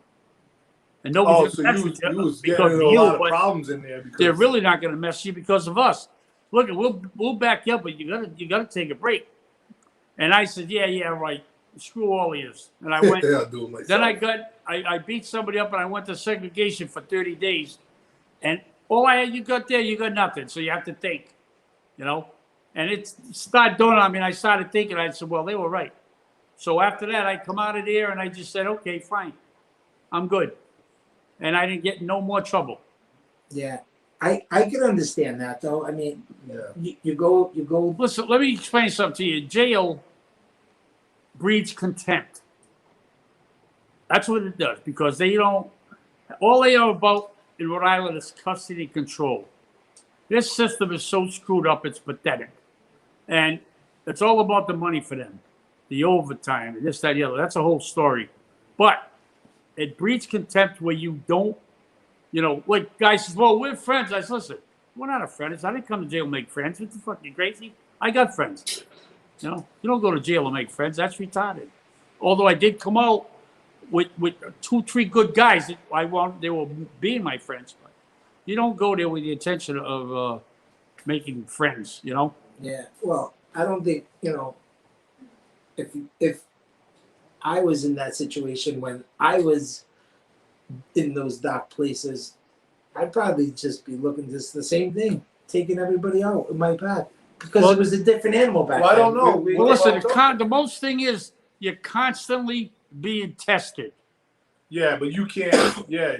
And nobody's So gonna you mess with you was because getting of a you, lot of but problems in there because they're really not going to mess you because of us. Look, we'll back you up, but you gotta take a break. And I said, yeah, right. Screw all of yous. And I went. I'll do it myself. Then I beat somebody up and I went to segregation for 30 days. And all you got there, you got nothing. So you have to think, you know. And it started dawning on me. And I started thinking. I said, well, they were right. So after that, I come out of there and I just said, okay, fine, I'm good. And I didn't get no more trouble. Yeah, I can understand that though. I mean, Yeah. you go. Listen, let me explain something to you. Jail breeds contempt. That's what it does because all they are about in Rhode Island is custody and control. This system is so screwed up, it's pathetic. And it's all about the money for them. The overtime and this, that, the other. That's a whole story. But it breeds contempt where you don't, like guys says, well, we're friends. I said, listen, we're not friends. I didn't come to jail to make friends. What the fuck, you crazy? I got friends. You don't go to jail to make friends. That's retarded. Although I did come out with 2-3 good guys that they were being my friends. But you don't go there with the intention of making friends, Yeah. Well, I don't think if I was in that situation when I was in those dark places, I'd probably just be looking just the same thing, taking everybody out in my path because it was a different animal back Well, I then. don't know. We- Well, listen, Well, the most thing is you're constantly being tested. Yeah, but you can't. Yeah,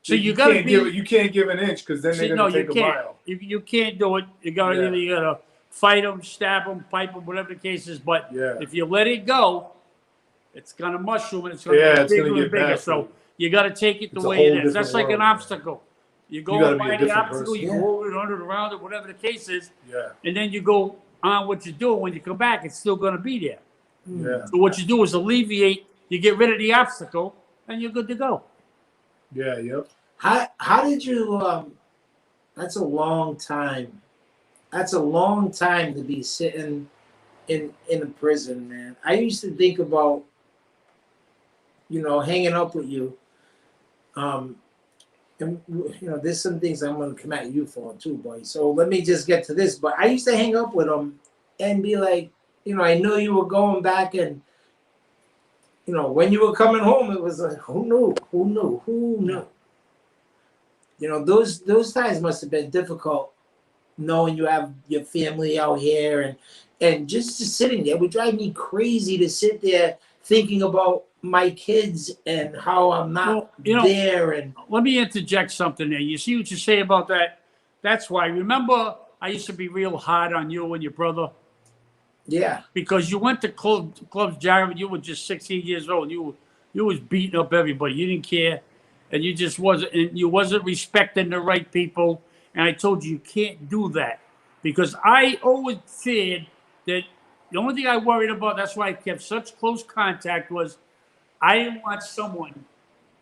So you gotta can't be. you can't give an inch because then See, they're no, gonna you take a can't. mile. You can't do it. You gotta Yeah. either you gotta fight them, stab them, pipe them, whatever the case is. But Yeah. if you let it go, it's gonna mushroom and it's gonna Yeah, get it's gonna bigger get and bigger. bad. So you gotta take it the It's a way it whole is. That's different like an world. obstacle. You You gotta go be a by the different obstacle, person. you Yeah. go over it, under it, around it, whatever the case is, Yeah, and then you go on what you're doing. When you come back, it's still gonna be there. yeah, So what you do is alleviate. You get rid of the obstacle, and you're good to go. yeah, yep. How did you that's a long time. That's a long time to be sitting in a prison, man. I used to think about, hanging up with you. And there's some things I'm gonna come at you for too, boy. So let me just get to this. But I used to hang up with him and be like, I knew you were going back, and when you were coming home, it was like, who knew? Who knew? Who knew? Those times must have been difficult, knowing you have your family out here, and just sitting there would drive me crazy to sit there thinking about my kids and how I'm not there. And let me interject something there. You see what you say about that? That's why. Remember, I used to be real hard on you and your brother yeah, because you went to clubs, Jared. You were just 16 years old. You was beating up everybody. You didn't care, and you just wasn't. And you wasn't respecting the right people. And I told you can't do that because I always feared that. The only thing I worried about, that's why I kept such close contact, was I didn't want someone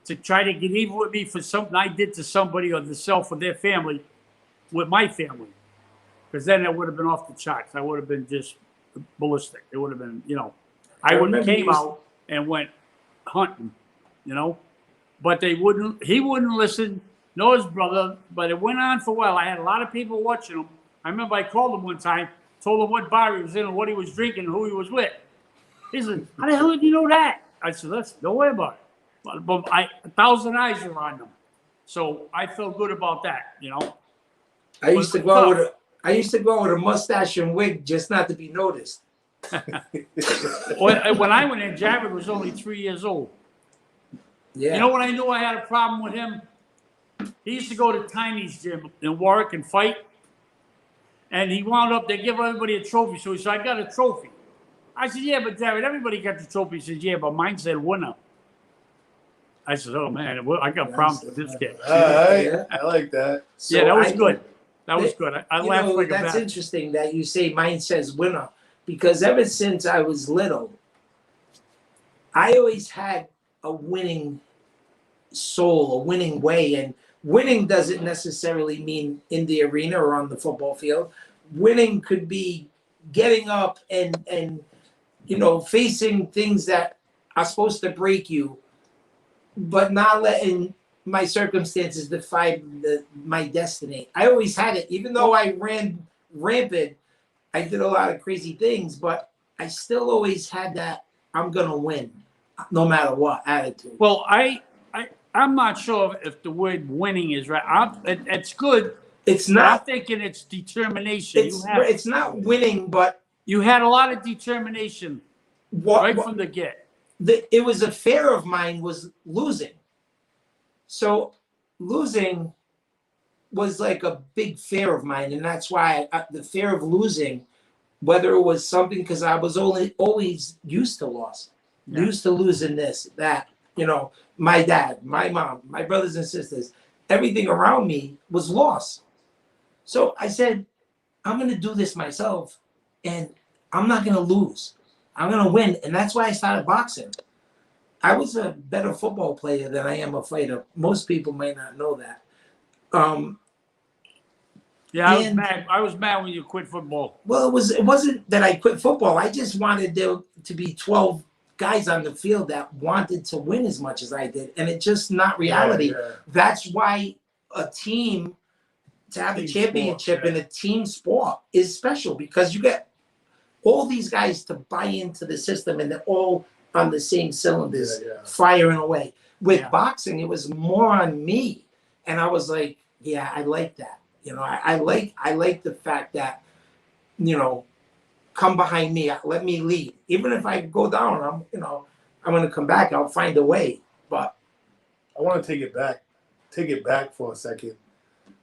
to try to get even with me for something I did to somebody or themselves or their family with my family. Because then it would have been off the charts. I would have been just ballistic. It would have been, I would have came out and went hunting, But he wouldn't listen, nor his brother. But it went on for a while. I had a lot of people watching him. I remember I called him one time, told him what bar he was in and what he was drinking and who he was with. He said, how the hell did you know that? I said, don't worry about it. But 1,000 eyes are on them. So I felt good about that, I used to go out with a mustache and wig just not to be noticed. When I went in, Jared was only 3 years old. Yeah. You know when I knew I had a problem with him? He used to go to Tiny's gym in Warwick and fight. And he wound up, they give everybody a trophy. So he said, I got a trophy. I said, yeah, but Jared, everybody got the trophy. He said, yeah, but mine said winner. I said, oh, man, I got problems with this kid. All right, I like that. So Yeah, that was good. That was good. I laughed like a that's bat. interesting that you say mine says winner, because ever since I was little, I always had a winning soul, a winning way. And winning doesn't necessarily mean in the arena or on the football field. Winning could be getting up and facing things that are supposed to break you, but not letting my circumstances define my destiny. I always had it. Even though I ran rampant, I did a lot of crazy things, but I still always had that I'm going to win no matter what attitude. Well, I'm not sure if the word winning is right. It's good. It's But not. I'm thinking it's determination. It's not winning, but You had a lot of determination right from the get. It was a fear of mine was losing. So losing was like a big fear of mine, and that's why the fear of losing, whether it was something because I was always used to loss, used to losing this, that, my dad, my mom, my brothers and sisters, everything around me was loss. So I said, I'm going to do this myself, and I'm not going to lose. I'm going to win. And that's why I started boxing. I was a better football player than I am a fighter. Most people may not know that. I was mad when you quit football. Well, it wasn't that I quit football. I just wanted there to be 12 guys on the field that wanted to win as much as I did. And it's just not reality. Yeah. That's why a team, to have a championship sport, in a team sport is special, because you get all these guys to buy into the system and they're all on the same cylinders, firing away. With boxing, it was more on me. And I was like, yeah, I like that. I like the fact that, come behind me, let me lead. Even if I go down, I'm going to come back, I'll find a way. But I want to take it back for a second.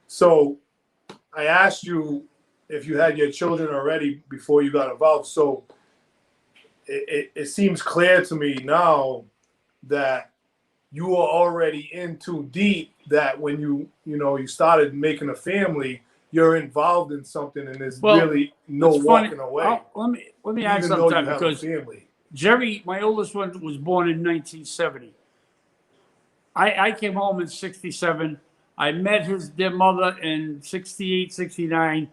So I asked you if you had your children already before you got involved. So it seems clear to me now that you were already in too deep, that when you started making a family, you're involved in something and there's really no walking away. Let me ask even though something you have because a family. Jerry, my oldest one, was born in 1970. I came home in 67. I met their mother in 68, 69.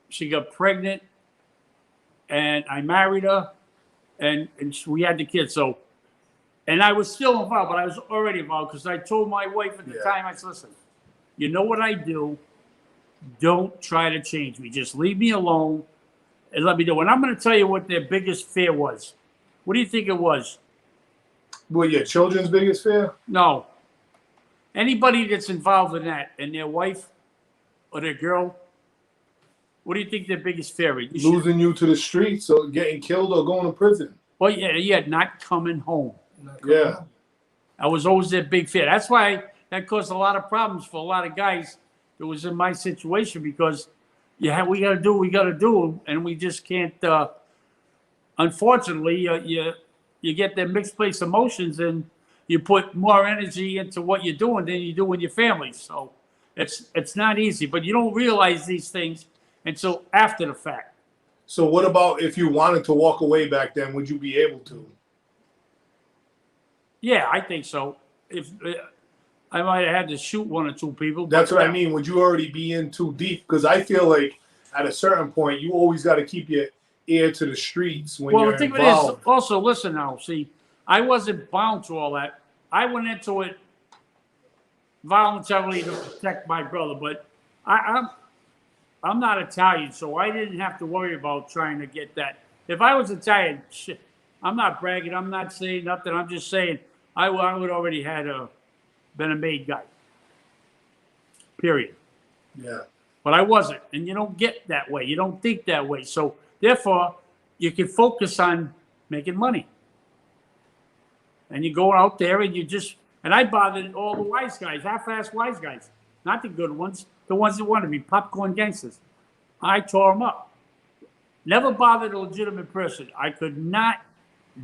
She got pregnant, and I married her, and we had the kids. So, and I was still involved, but I was already involved because I told my wife at the time, I said, listen, you know what I do? Don't try to change me. Just leave me alone and let me do it. And I'm going to tell you what their biggest fear was. What do you think it was? What, your children's biggest fear? No. Anybody that's involved in that and their wife or their girl, what do you think their biggest fear is? Losing you to the streets or getting killed or going to prison. Well, yeah, not coming home. Yeah. That was always their big fear. That's why that caused a lot of problems for a lot of guys that was in my situation because we got to do what we got to do, and we just can't. Unfortunately, you get their mixed place emotions, and you put more energy into what you're doing than you do in your family. So it's not easy, but you don't realize these things until after the fact. So what about if you wanted to walk away back then? Would you be able to? Yeah, I think so. If I might have had to shoot one or two people. That's what I mean. Would you already be in too deep? Because I feel like at a certain point, you always got to keep your ear to the streets when you're involved. Well, the thing is, also, listen now, see, I wasn't bound to all that. I went into it voluntarily to protect my brother, but I'm not Italian, so I didn't have to worry about trying to get that. If I was Italian, shit, I'm not bragging. I'm not saying nothing. I'm just saying I would already been a made guy. Period. Yeah. But I wasn't, and you don't get that way. You don't think that way. So therefore, you can focus on making money. And you go out there and and I bothered all the wise guys, half-ass wise guys, not the good ones, the ones that want to be popcorn gangsters. I tore them up. Never bothered a legitimate person. I could not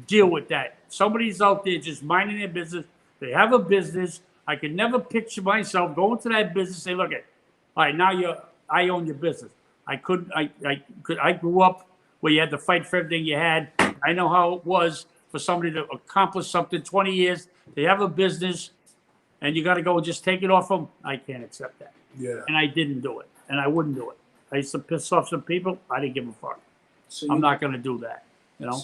deal with that. Somebody's out there just minding their business. They have a business. I could never picture myself going to that business and say, look, all right, now I own your business. I grew up where you had to fight for everything you had. I know how it was for somebody to accomplish something 20 years. They have a business, and you got to go and just take it off them. I can't accept that. Yeah. And I didn't do it, and I wouldn't do it. I used to piss off some people. I didn't give a fuck. I'm not going to do that, you know?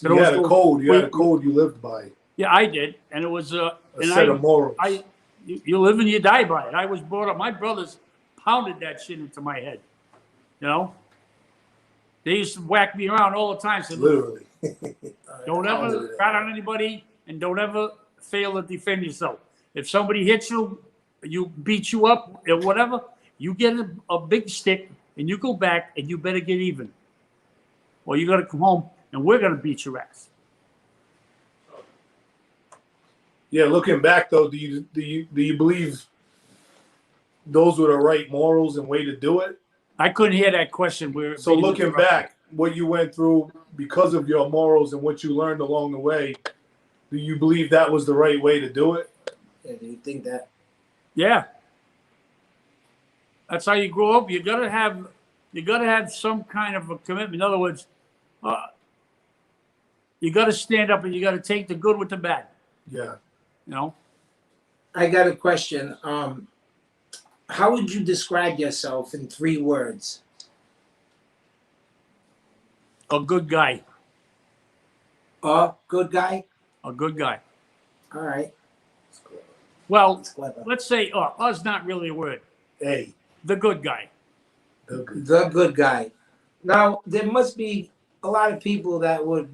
You had a code. You had a code you lived by. Yeah, I did, and it was a set of morals. You live and you die by it. I was brought up. My brothers pounded that shit into my head. You know, they used to whack me around all the time. Said, literally, don't ever rat on anybody, and don't ever fail to defend yourself. If somebody hits you, beat you up or whatever, you get a big stick and you go back and you better get even, or you got to come home and we're gonna beat your ass. Yeah, looking back though, do you believe those were the right morals and way to do it? I couldn't hear that question. So looking back, what you went through because of your morals and what you learned along the way, do you believe that was the right way to do it? Yeah, do you think that? Yeah. That's how you grow up. You gotta have some kind of a commitment. In other words, you gotta stand up and you gotta take the good with the bad. Yeah. You know? I got a question. How would you describe yourself in 3 words? A good guy. A good guy? A good guy. All right. Well, That's clever. let's say, us not really a word. Hey. The good guy. The good guy. Now, there must be a lot of people that would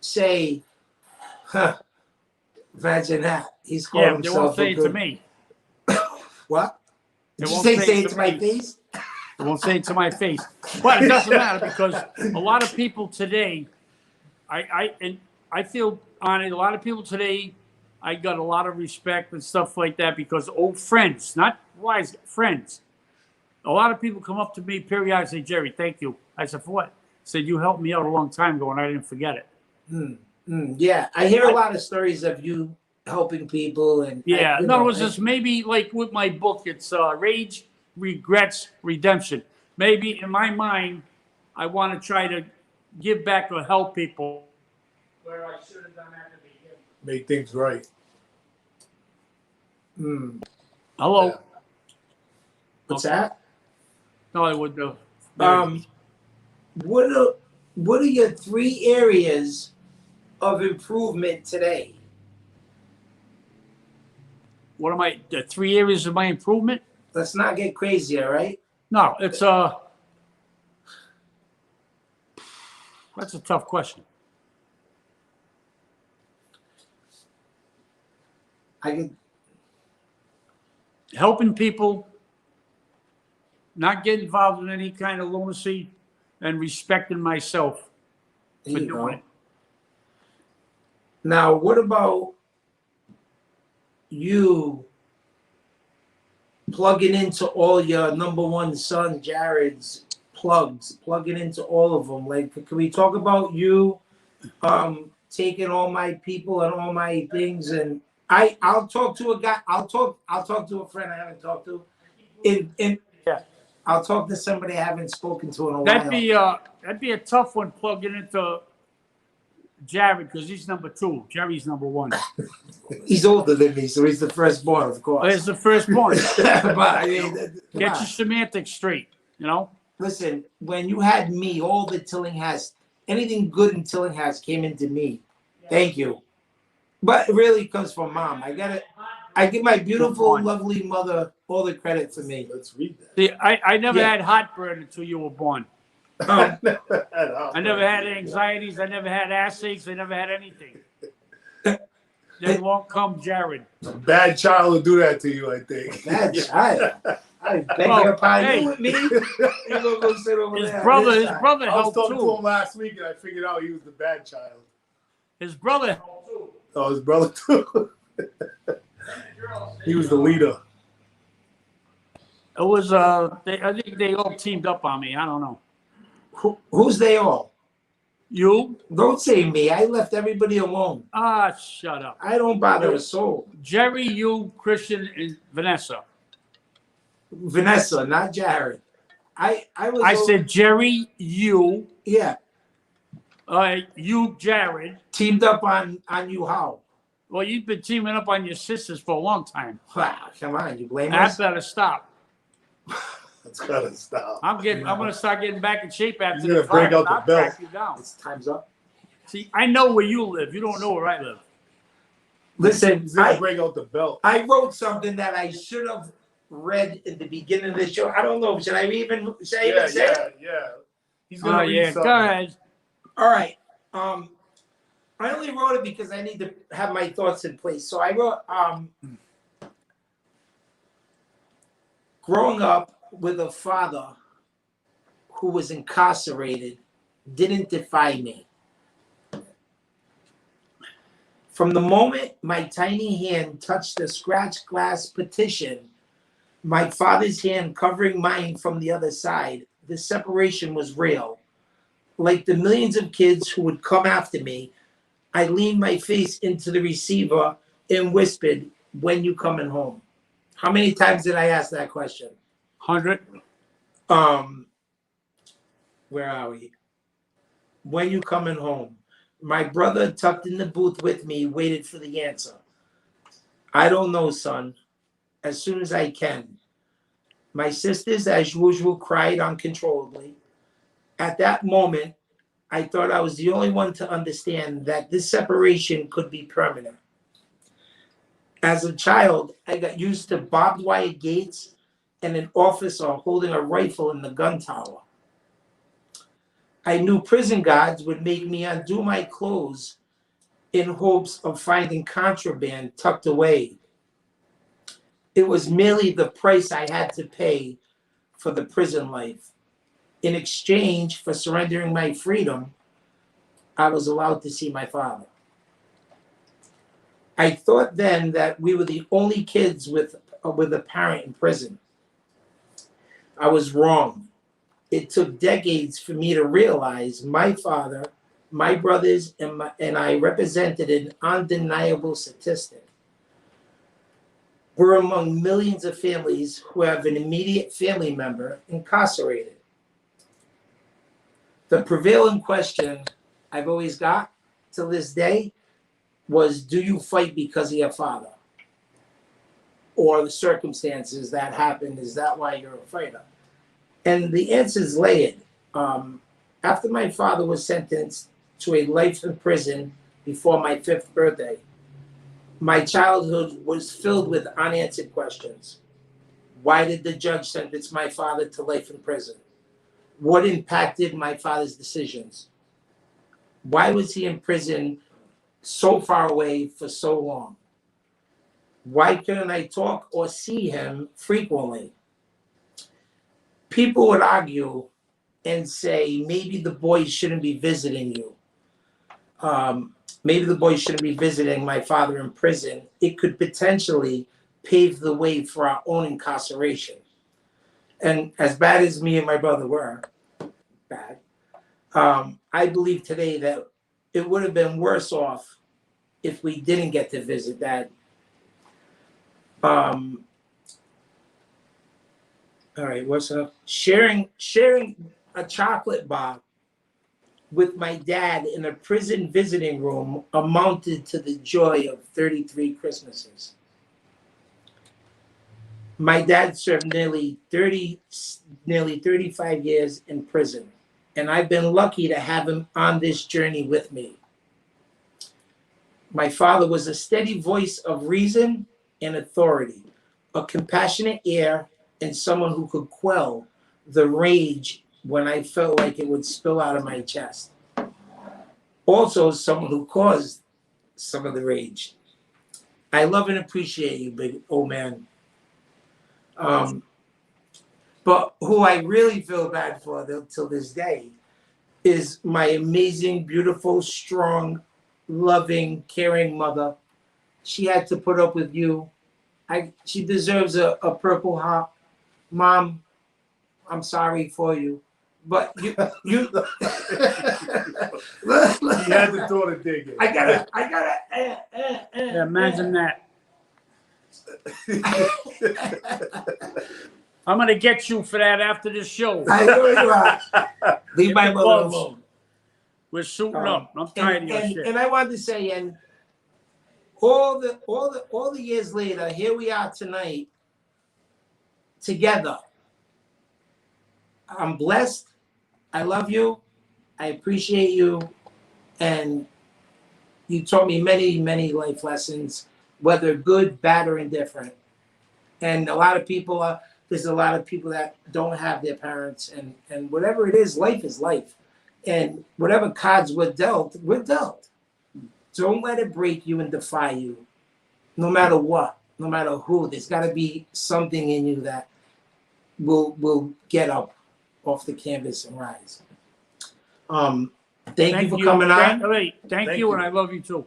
say, imagine that. He's called Yeah, they won't himself say a it to good... me. What? They Did you won't say it to my face? They won't say it to my face. But it doesn't matter because a lot of people today, I feel on it, a lot of people today I got a lot of respect and stuff like that because old friends, not wise friends. A lot of people come up to me periodically, Jerry, thank you. I said, for what? I said, you helped me out a long time ago and I didn't forget it. Yeah, I hear a lot of stories of you helping people, and Yeah, no, it was just maybe like with my book, it's Rage, Regrets, Redemption. Maybe in my mind, I want to try to give back or help people where I should have done at the beginning. Make things right. Hello? Yeah. What's that? No, I would do. What are your 3 areas of improvement today? What am I, the 3 areas of my improvement? Let's not get crazy, all right? No, it's that's a tough question. I can. Helping people, not get involved in any kind of lunacy, and respecting myself for There you doing go. it. Now, what about you plugging into all your number one son Jared's plugging into all of them? Like, can we talk about you taking all my people and all my things? And I'll talk to a guy. I'll talk to a friend I haven't talked to. Yeah. I'll talk to somebody I haven't spoken to in a while. That'd be a tough one plugging into Jared because he's number 2. Jerry's number 1. He's older than me, so he's the firstborn, of course. There's the firstborn. But I mean, Get come your on. semantics straight, you know? Listen, when you had me, all the Tillinghast, anything good in Tillinghast came into me. Thank you. But it really comes from mom. I give my beautiful, lovely mother all the credit for me. Let's read that. See, I never Yeah. had heartburn until you were born. I never had anxieties. I never had acids. I never had anything. Then won't come Jared. Bad child will do that to you, I think. Bad child. I beg Oh, your pardon. hey. You with me? You gonna go sit over His there. brother This his side. brother I was helped talking to too. him last week and I figured out he was the bad child. His brother helped too. Oh, his brother too. He was the leader. It was I think they all teamed up on me. I don't know. Who's they all? You? Don't say me. I left everybody alone. Ah, shut up. I don't bother a soul. Jerry, you, Christian, and Vanessa. Vanessa, not Jared. I said Jerry, you, yeah. you, Jared. Teamed up on you how? Well, you've been teaming up on your sisters for a long time. Wow, come on, you blame I us? better stop. That's gotta stop. I'm gonna start getting back in shape after You're the gonna break fire. out the I'll belt. track you down. It's time's up. See, I know where you live. You don't know where I live. Listen, He's gonna break out the belt. I wrote something that I should have read in the beginning of the show. I don't know. Should I even say it? Yeah. He's gonna read Yeah, something. go ahead. All right. I only wrote it because I need to have my thoughts in place. So I wrote, growing up with a father who was incarcerated didn't define me. From the moment my tiny hand touched the scratch glass petition, my father's hand covering mine from the other side, the separation was real. Like the millions of kids who would come after me, I leaned my face into the receiver and whispered, "When you coming home?" How many times did I ask that question? 100. Where are we? When you coming home? My brother, tucked in the booth with me, waited for the answer. I don't know, son. As soon as I can. My sisters, as usual, cried uncontrollably. At that moment, I thought I was the only one to understand that this separation could be permanent. As a child, I got used to barbed wire gates and an officer holding a rifle in the gun tower. I knew prison guards would make me undo my clothes in hopes of finding contraband tucked away. It was merely the price I had to pay for the prison life. In exchange for surrendering my freedom, I was allowed to see my father. I thought then that we were the only kids with a parent in prison. I was wrong. It took decades for me to realize my father, my brothers, and I represented an undeniable statistic. We're among millions of families who have an immediate family member incarcerated. The prevailing question I've always got to this day was, do you fight because of your father? Or the circumstances that happened, is that why you're a fighter? And the answer is layered. After my father was sentenced to a life in prison before my 5th birthday, my childhood was filled with unanswered questions. Why did the judge sentence my father to life in prison? What impacted my father's decisions? Why was he in prison so far away for so long? Why couldn't I talk or see him frequently? People would argue and say, maybe the boys shouldn't be visiting you. Maybe the boys shouldn't be visiting my father in prison. It could potentially pave the way for our own incarceration. And as bad as me and my brother were, bad, I believe today that it would have been worse off if we didn't get to visit Dad. All right, what's up? Sharing a chocolate bar with my dad in a prison visiting room amounted to the joy of 33 Christmases. My dad served nearly 35 years in prison, and I've been lucky to have him on this journey with me. My father was a steady voice of reason and authority, a compassionate ear, and someone who could quell the rage when I felt like it would spill out of my chest. Also, someone who caused some of the rage. I love and appreciate you, big old man. But who I really feel bad for till this day is my amazing, beautiful, strong, loving, caring mother. She had to put up with you. She deserves a Purple Heart. Mom, I'm sorry for you. But you You had to throw the dig in. I gotta Yeah, imagine that. I'm gonna get you for that after this show. I know you are. Leave my mother Close. alone. We're suiting up. I'm tired of your shit. And I wanted to say, and all the years later, here we are tonight, together. I'm blessed. I love you. I appreciate you, and you taught me many, many life lessons, whether good, bad, or indifferent. And there's a lot of people that don't have their parents, and whatever it is life. And whatever cards we're dealt. Don't let it break you and defy you, no matter what, no matter who. There's got to be something in you that will get up off the canvas and rise. Thank you for coming on. Thank you, and I love you too.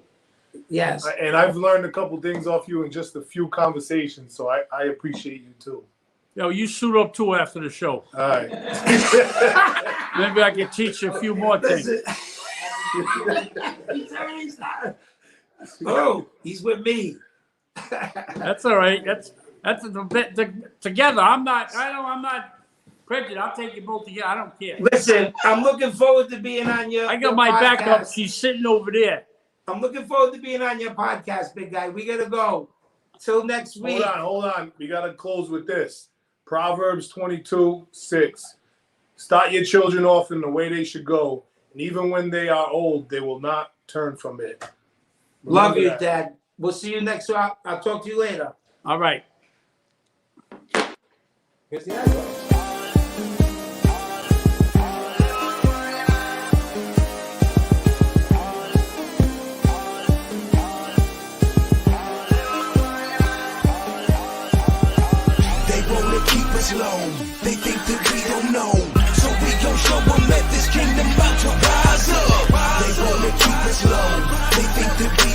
Yes. And I've learned a couple things off you in just a few conversations, so I appreciate you too. Yo, you suit up too after the show. All right. Maybe I can teach you a few more things. Oh, he's with me. That's all right. That's together. I'm not prejudiced. I'll take you both together. I don't care. Listen, I'm looking forward to being on your I got my podcast. backup. She's sitting over there. I'm looking forward to being on your podcast, big guy. We gotta go. Till next week. Hold on. We gotta close with this. Proverbs 22:6. Start your children off in the way they should go, and even when they are old, they will not turn from it. Love you, Dad. We'll see you next week. I'll talk to you later. All right. Here's the eyebrow. Low. They think that we don't know, so we gon' show them that this kingdom about to rise up. They wanna keep us low. They think that we